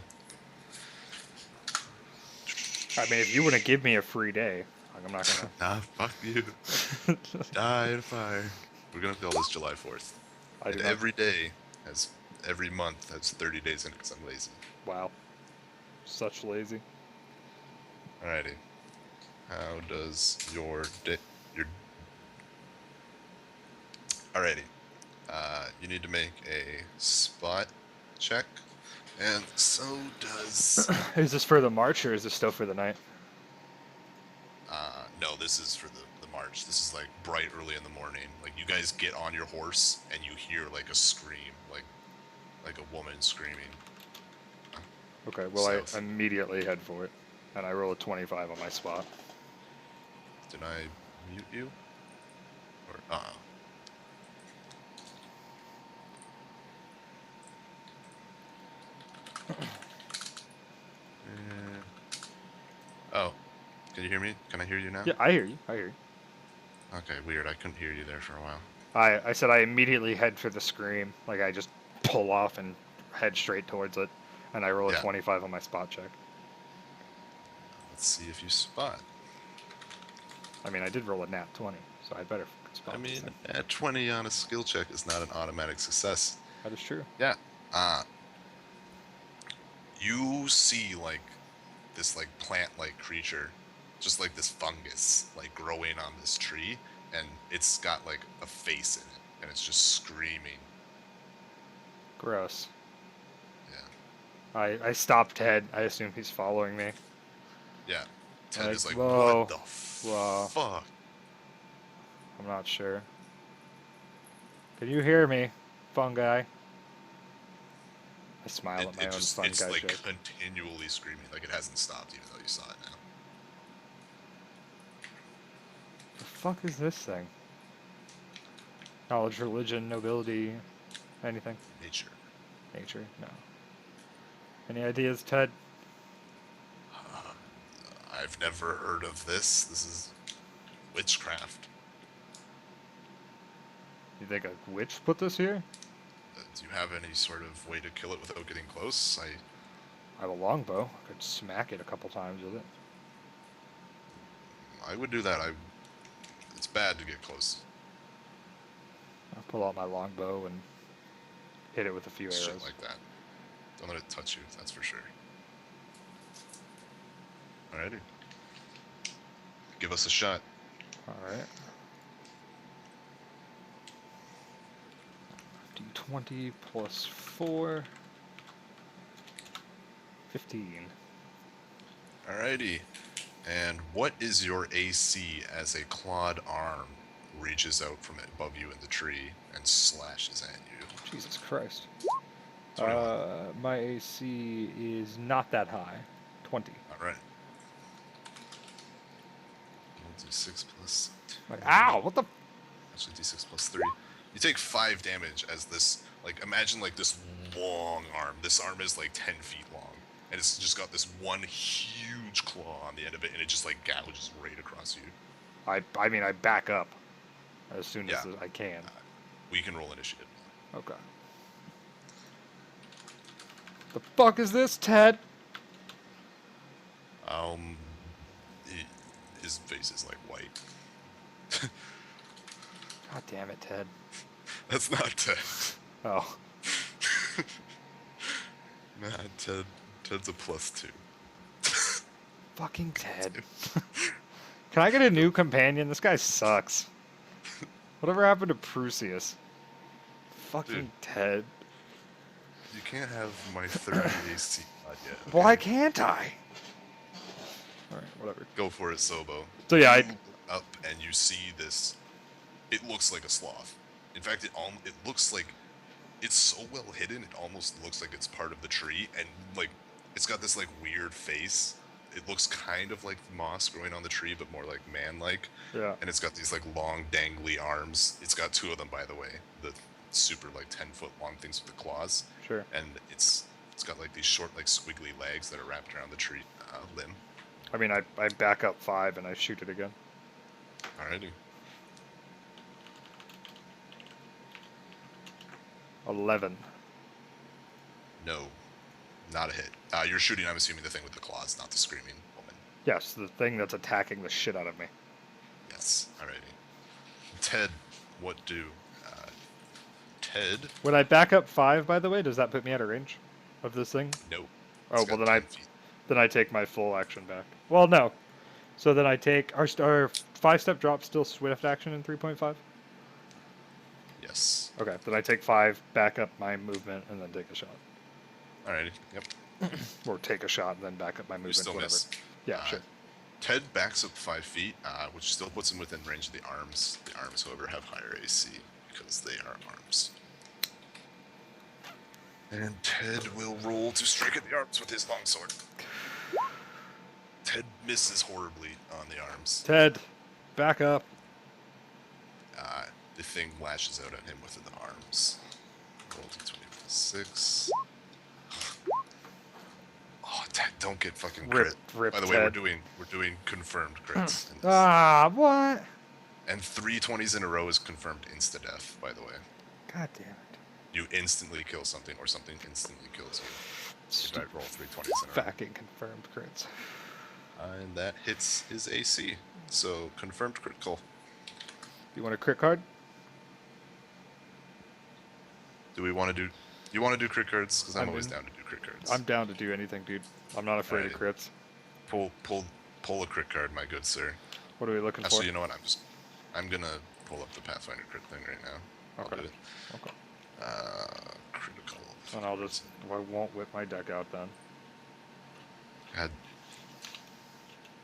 I mean, if you want to give me a free day, like, I'm not Nah, fuck you. gonna. Die in a fire. We're gonna call this July 4th. I And do not. every day has, every month has 30 days in it because I'm lazy. Wow, such lazy. Alrighty. How does your day, your, alrighty. You need to make a spot check. And so does, Is this for the march or is this still for the night? no, this is for the march. This is like bright early in the morning. Like you guys get on your horse and you hear like a scream, like a woman screaming. Okay, well I South. immediately head for it, and I roll a 25 on my spot. Did I mute you? Or, oh, can you hear me? Can I hear you now? Yeah, I hear you. I hear you. Okay, weird. I couldn't hear you there for a while. I said I immediately head for the scream. Like I just pull off and head straight towards it, and I roll a Yeah. 25 on my spot check. Let's see if you spot. I mean, I did roll a nat 20, so I better I spot this mean, thing. at 20 on a skill check is not an automatic success. That is true. Yeah. Uh, you see like this like plant-like creature, just like this fungus, like growing on this tree, and it's got like a face in it, and it's just screaming. Gross. Yeah. I stopped Ted. I assume he's following me. Yeah. Ted Like, is like, what whoa, the whoa. fuck? I'm not sure. Can you hear me, fungi? I smile It, at my it own just, fun it's guy like joke. continually screaming. Like it hasn't stopped even though you saw it now. The fuck is this thing? Knowledge, religion, nobility, anything? Nature. Nature? No. Any ideas, Ted? I've never heard of this. This is witchcraft. You think a witch put this here? Do you have any sort of way to kill it without getting close? I have a longbow. I could smack it a couple times with it. I would do that. It's bad to get close. I'll pull out my longbow and hit it with a few Shit arrows. like that. Don't let it touch you. That's for sure. Alrighty. Give us a shot. Alright. D20 plus 4. 15. Alrighty. And what is your AC as a clawed arm reaches out from above you in the tree and slashes at you? Jesus Christ. 21. My AC is not that high. 20. Alright. 1d6 plus 2. Like, ow! What the? Actually, d6 plus 3. You take 5 damage as this, like, imagine like this long arm. This arm is like 10 feet long. And it's just got this one huge claw on the end of it, and it just like gouges right across you. I mean, I back up as soon as Yeah. I can. We can roll initiative. Okay. The fuck is this, Ted? His face is like white. God damn it, Ted. That's not Ted. Oh. Nah, Ted's a +2. Fucking Ted. Can I get a new companion? This guy sucks. Whatever happened to Prusius? Fucking Dude. Ted. You can't have my 30 AC mod yet. Okay? Why can't I? Alright, whatever. Go for it, Sobo. So yeah, You look up and you see this. It looks like a sloth. In fact, it looks like it's so well hidden. It almost looks like it's part of the tree, and like it's got this like weird face. It looks kind of like moss growing on the tree, but more like man-like. Yeah. And it's got these like long, dangly arms. It's got 2 of them, by the way. The super like 10-foot long things with the claws. Sure. And it's got like these short, like squiggly legs that are wrapped around the tree limb. I mean, I back up 5 and I shoot it again. Alrighty. 11. No, not a hit. You're shooting, I'm assuming, the thing with the claws, not the screaming woman. Yes, the thing that's attacking the shit out of me. Yes, alrighty. Ted, what do? Ted? When I back up 5, by the way, does that put me out of range of this thing? No. Oh, well then 10 feet. I take my full action back. Well, no. So then I take our 5-step drop still swift action in 3.5. Yes. Okay, then I take 5, back up my movement, and then take a shot. Alrighty. Yep. Or take a shot and then back up my movement. You still whatever. miss. Yeah, sure. Ted backs up 5 feet, which still puts him within range of the arms. The arms, however, have higher AC because they are arms. And Ted will roll to strike at the arms with his longsword. Ted misses horribly on the arms. Ted, back up. The thing lashes out at him with the arms. Roll to 26. Oh, Ted, don't get fucking crit. Rip, By the way, Ted. we're doing confirmed crits. in this. Ah, what? And 3 20s in a row is confirmed insta-death, by the way. God damn it. You instantly kill something, or something instantly kills you. If Stupid I roll 3 20s in a row. fucking confirmed crits. And that hits his AC. So, confirmed critical. You want a crit card? Do we want to do... You want to do crit cards? Because I'm I'm always in. down to do crit cards. I'm down to do anything, dude. I'm not afraid of Alright. crits. Pull a crit card, my good sir. What are we looking Actually, for? you know what? I'm gonna pull up the Pathfinder crit thing right now. I'll Okay. do it. Okay. Critical. And I won't whip my deck out then. God.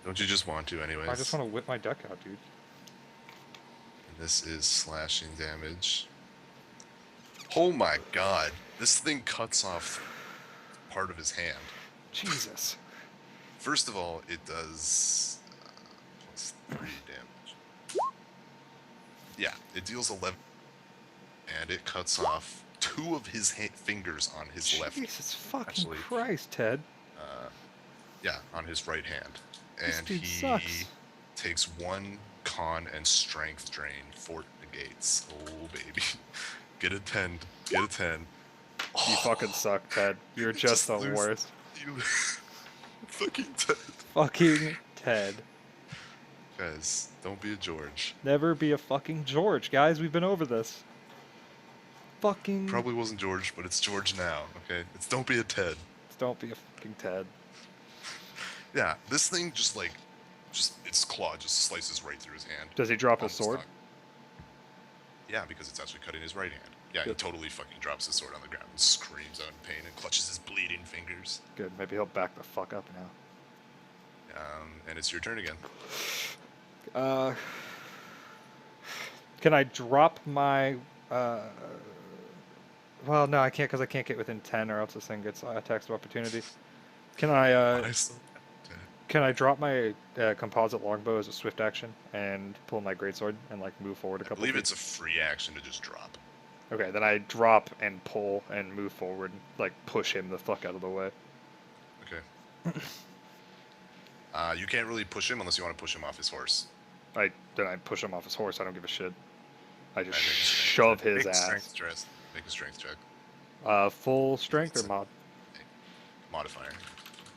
Don't you just want to, anyways? I just want to whip my deck out, dude. And this is slashing damage. Oh my god. This thing cuts off part of his hand. Jesus. First of all, it does plus 3 damage. Yeah, it deals 11, and it cuts off 2 of his fingers on his left. Jesus fucking Actually, Christ, Ted. Yeah, on his right hand. This And dude he sucks. takes 1 con and strength drain. Fort negates. Oh, baby. Get a 10. Get a 10. You fucking suck, Ted. You're just the lose. worst. You fucking Ted. Fucking Ted. Guys, don't be a George. Never be a fucking George, guys. We've been over this. Fucking. Probably wasn't George, but it's George now, okay? It's don't be a Ted. Don't be a fucking Ted. Yeah, this thing just like just its claw just slices right through his hand. Does he drop his Almost sword? Yeah, because it's actually cutting his right hand. Yeah, he Good. totally fucking drops his sword on the ground and screams out in pain and clutches his bleeding fingers. Good. Maybe he'll back the fuck up now. And it's your turn again. Can I drop my? Well, no, I can't because I can't get within 10, or else this thing gets attacks of opportunity. Can I? I still Can I drop my composite longbow as a swift action and pull my greatsword and like move forward a I couple believe feet? it's a free action to just drop. Okay, then I drop and pull and move forward, like push him the fuck out of the way. Okay. You can't really push him unless you want to push him off his horse. Then I push him off his horse. I don't give a shit. I just Make a strength shove check. his Make a ass. Make a strength check. Full strength or It's a mod? modifier.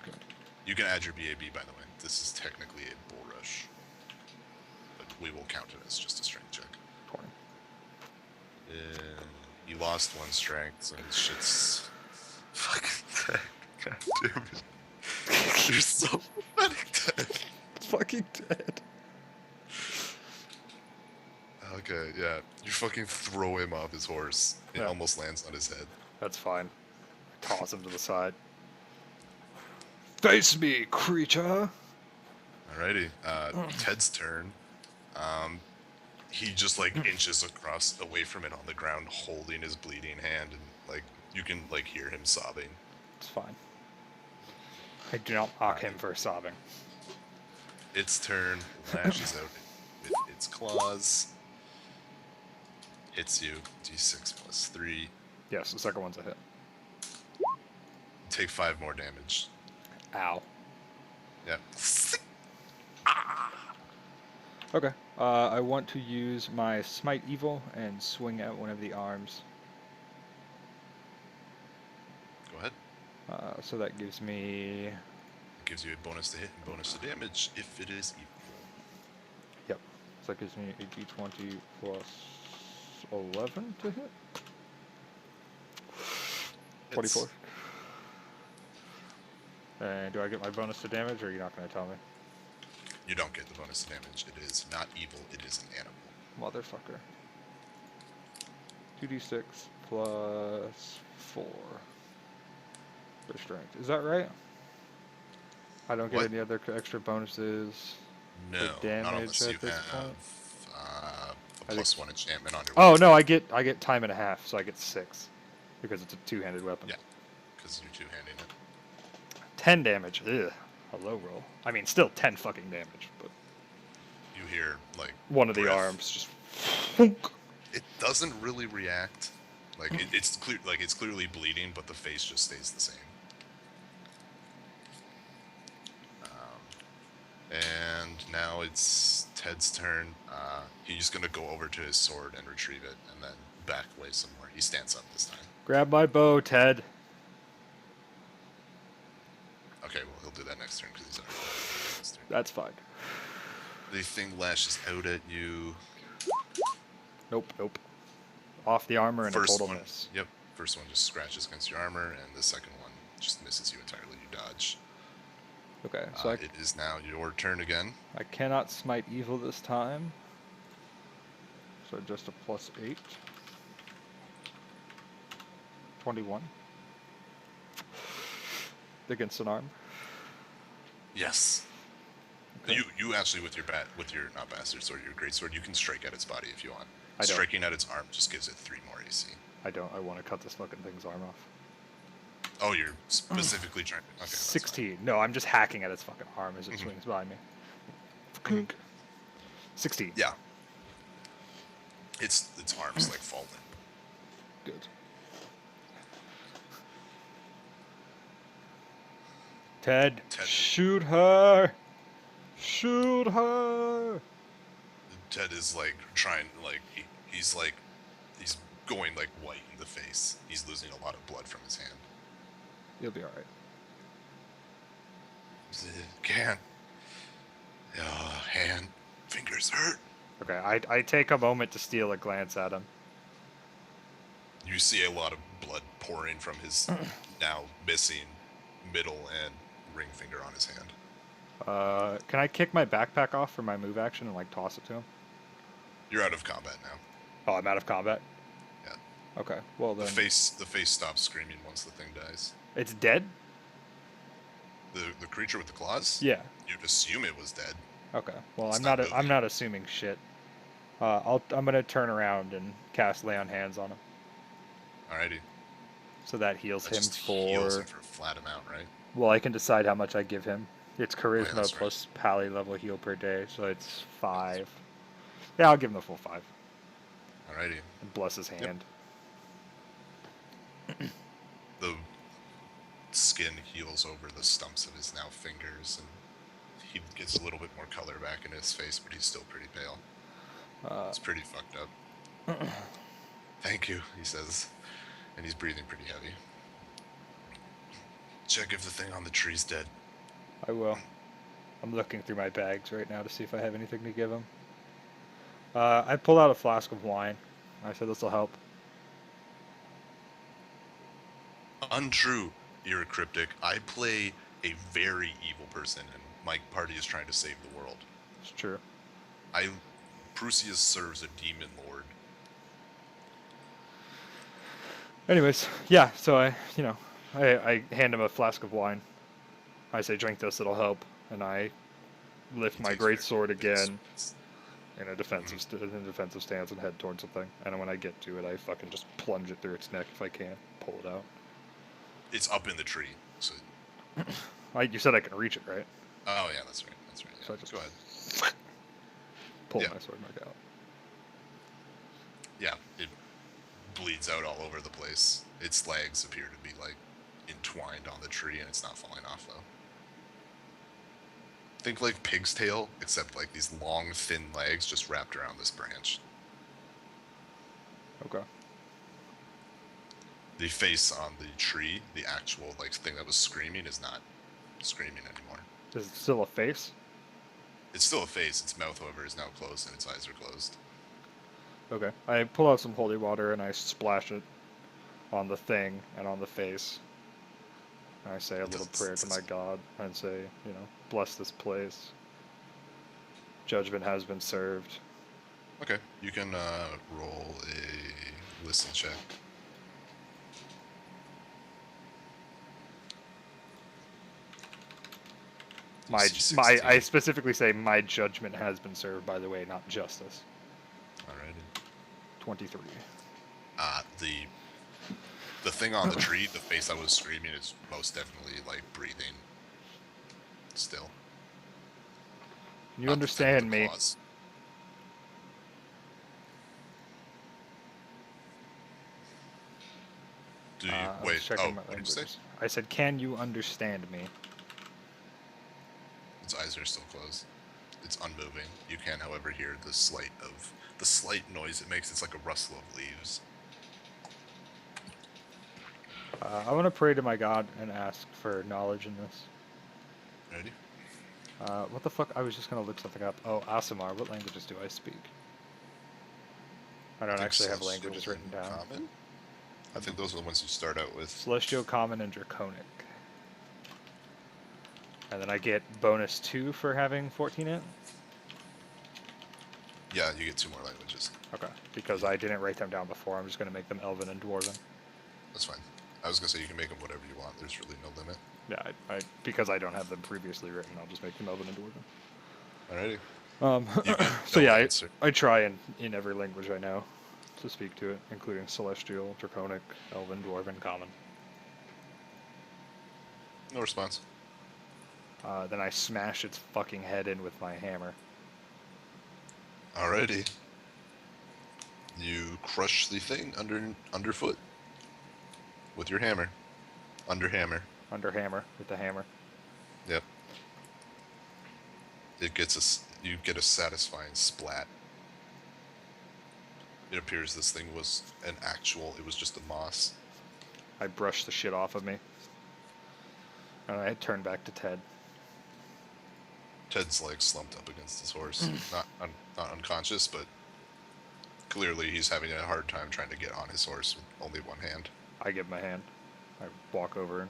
Okay. You can add your BAB, by the way. This is technically a bull rush, but we will count it as just a strength check. 20. He lost 1 strength, so his shit's fucking dead. God damn it. You're so pathetic, Ted. It's fucking dead. Okay, yeah. You fucking throw him off his horse. It Yeah. almost lands on his head. That's fine. Toss him to the side. Face me, creature. Alrighty. Ted's turn. He just like inches across away from it on the ground, holding his bleeding hand, and like you can like hear him sobbing. It's fine. I do not mock him for sobbing. Its turn lashes out with its claws. Hits you. D6 plus 3. Yes, the second one's a hit. Take 5 more damage. Ow. Yep. Okay. I want to use my Smite Evil and swing at one of the arms. Go ahead. So that gives me... It gives you a bonus to hit and bonus to damage if it is equal. Yep. So that gives me a d20 plus 11 to hit. 24. And do I get my bonus to damage, or are you not going to tell me? You don't get the bonus to damage. It is not evil. It is an animal. Motherfucker. 2d6 plus 4 for strength. Is that right? I don't get What? any other extra bonuses. No, for damage not unless at you this have point? a +1 enchantment on your Oh weapon. no, I get time and a half, so I get 6 because it's a two-handed weapon. Yeah, because you're two-handing it. 10 damage. Ugh. A low roll. I mean, still 10 fucking damage, but You hear like one of the breath. arms just. Thunk. It doesn't really react. Like it's clear, like it's clearly bleeding, but the face just stays the same. And now it's Ted's turn. He's gonna go over to his sword and retrieve it, and then back away some more. He stands up this time. Grab my bow, Ted. Okay, well he'll do that next turn because he's already next turn. That's fine. The thing lashes out at you. Nope, nope. Off the armor and a First total one, miss. yep. First one just scratches against your armor, and the second one just misses you entirely. You dodge. Okay, so It is now your turn again. I cannot smite evil this time. So just a +8. 21. Against an arm. Yes. Okay. You actually with your not bastard sword, your great sword, you can strike at its body if you want. I don't. Striking at its arm just gives it 3 more AC. I don't. I want to cut this fucking thing's arm off. Oh, you're specifically trying. Okay, that's fine. 16. No, I'm just hacking at its fucking arm as it swings by me. Mhm. 16. Yeah. Its arms like falling. Good. Ted, Ted. shoot her! Shoot her! Ted is like trying, like he's going like white in the face. He's losing a lot of blood from his hand. You'll be alright. Can't. Hand, fingers hurt. Okay, I take a moment to steal a glance at him. You see a lot of blood pouring from his now missing middle and ring finger on his hand. Can I kick my backpack off for my move action and like toss it to him? You're out of combat now. Oh, I'm out of combat. Yeah. Okay, well then The face stops screaming once the thing dies. it's dead. The creature with the claws? Yeah. You'd assume it was dead. Okay. Well, It's I'm not not. I'm moving. not assuming shit. I'm gonna turn around and cast lay on hands on him, Alrighty. so that heals That him just heals him for. for a flat amount, right? Well, I can decide how much I give him. It's Oh yeah, charisma that's right. plus pally level heal per day, so it's 5. Yeah, I'll give him the full 5 Alrighty. and bless his Yep. hand. The skin heals over the stumps of his now fingers, and he gets a little bit more color back in his face, but he's still pretty pale. It's pretty fucked up. Thank you, he says, and he's breathing pretty heavy. Check if the thing on the tree's dead. I will. I'm looking through my bags right now to see if I have anything to give him. I pulled out a flask of wine. I said this will help. Untrue, you're a cryptic. I play a very evil person, and my party is trying to save the world. It's true. Prusius serves a demon lord. Anyways, yeah. So I hand him a flask of wine. I say, drink this, it'll help. And I lift He my takes great very sword big again swords. in a defensive stance and head towards something. And when I get to it, I fucking just plunge it through its neck if I can, pull it out. It's up in the tree, so. You said I can reach it, right? Oh yeah, that's right. That's right. Yeah. So I just Go ahead. pull Yeah. my sword back out. Yeah, it bleeds out all over the place. Its legs appear to be like entwined on the tree, and it's not falling off though. Think like pig's tail, except like these long, thin legs just wrapped around this branch. Okay. The face on the tree, the actual like thing that was screaming, is not screaming anymore. Is it still a face? It's still a face. Its mouth, however, is now closed and its eyes are closed. Okay. I pull out some holy water and I splash it on the thing and on the face. And I say a It little doesn't. prayer to my God and say, bless this place. Judgment has been served. Okay, you can roll a listen check. I specifically say my judgment has been served, by the way, not justice. Alrighty. 23. The thing on the tree, the face that was screaming, is most definitely like breathing. Still. You Not the thing with understand the me. claws. Do you I was wait? checking Oh, my what did you say? languages. I said, can you understand me? Its eyes are still closed. It's unmoving. You can, however, hear the slight noise it makes. It's like a rustle of leaves. I want to pray to my God and ask for knowledge in this. Ready? What the fuck? I was just going to look something up. Oh, Asimar. What languages do I speak? I don't actually have Celestial languages written and down. Common? I think those are the ones you start out with. Celestial, Common, and Draconic. And then I get bonus 2 for having 14 int? Yeah, you get 2 more languages. Okay, because I didn't write them down before. I'm just going to make them Elven and Dwarven. That's fine. I was gonna say you can make them whatever you want. There's really no limit. Yeah, because I don't have them previously written, I'll just make them Elven and Dwarven. Alrighty. You get So no yeah, answer. I try in every language I know to speak to it, including Celestial, Draconic, Elven, Dwarven, Common. No response. Then I smash its fucking head in with my hammer. Alrighty. You crush the thing underfoot with your hammer. Underhammer. Under hammer with the hammer. Yep. You get a satisfying splat. It appears this thing was it was just a moss. I brush the shit off of me. And I turn back to Ted. Ted's like slumped up against his horse. Not unconscious, but clearly he's having a hard time trying to get on his horse with only one hand. I give him a hand. I walk over and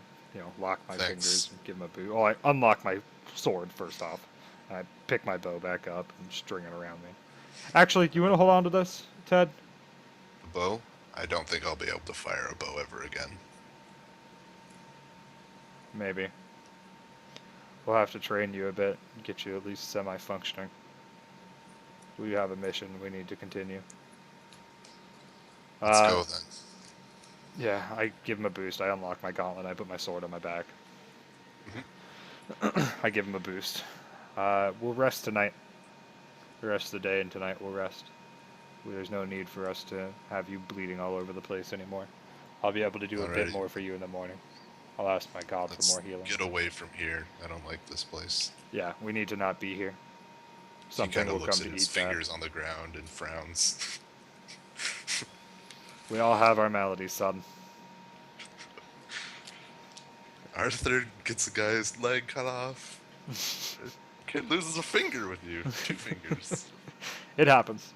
lock my fingers Thanks. and give him a boot. Oh, I unlock my sword first off. I pick my bow back up and string it around me. Actually, do you want to hold on to this, Ted? The bow? I don't think I'll be able to fire a bow ever again. Maybe. We'll have to train you a bit and get you at least semi-functioning. We have a mission we need to continue. Let's Uh, go then. yeah, I give him a boost. I unlock my gauntlet. I put my sword on my back. Mhm. I give him a boost. We'll rest tonight. The rest of the day and tonight we'll rest. There's no need for us to have you bleeding all over the place anymore. I'll be able to do a bit Alrighty. more for you in the morning. I'll ask my god for Let's more healing. get away from here. I don't like this place. Yeah, we need to not be here. He Something kind of will looks come at to his eat that. fingers on the ground and frowns. We all have our maladies, son. Arthur gets a guy's leg cut off. Kid loses a finger with you. 2 fingers. It happens.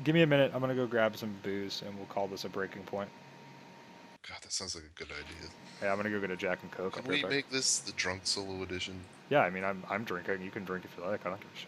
Give me a minute. I'm gonna go grab some booze, and we'll call this a breaking point. God, that sounds like a good idea. Hey, I'm gonna go get a Jack and Coke. I'll Can be right we back. make this the drunk solo edition? Yeah, I mean, I'm drinking. You can drink if you like. I don't give a shit.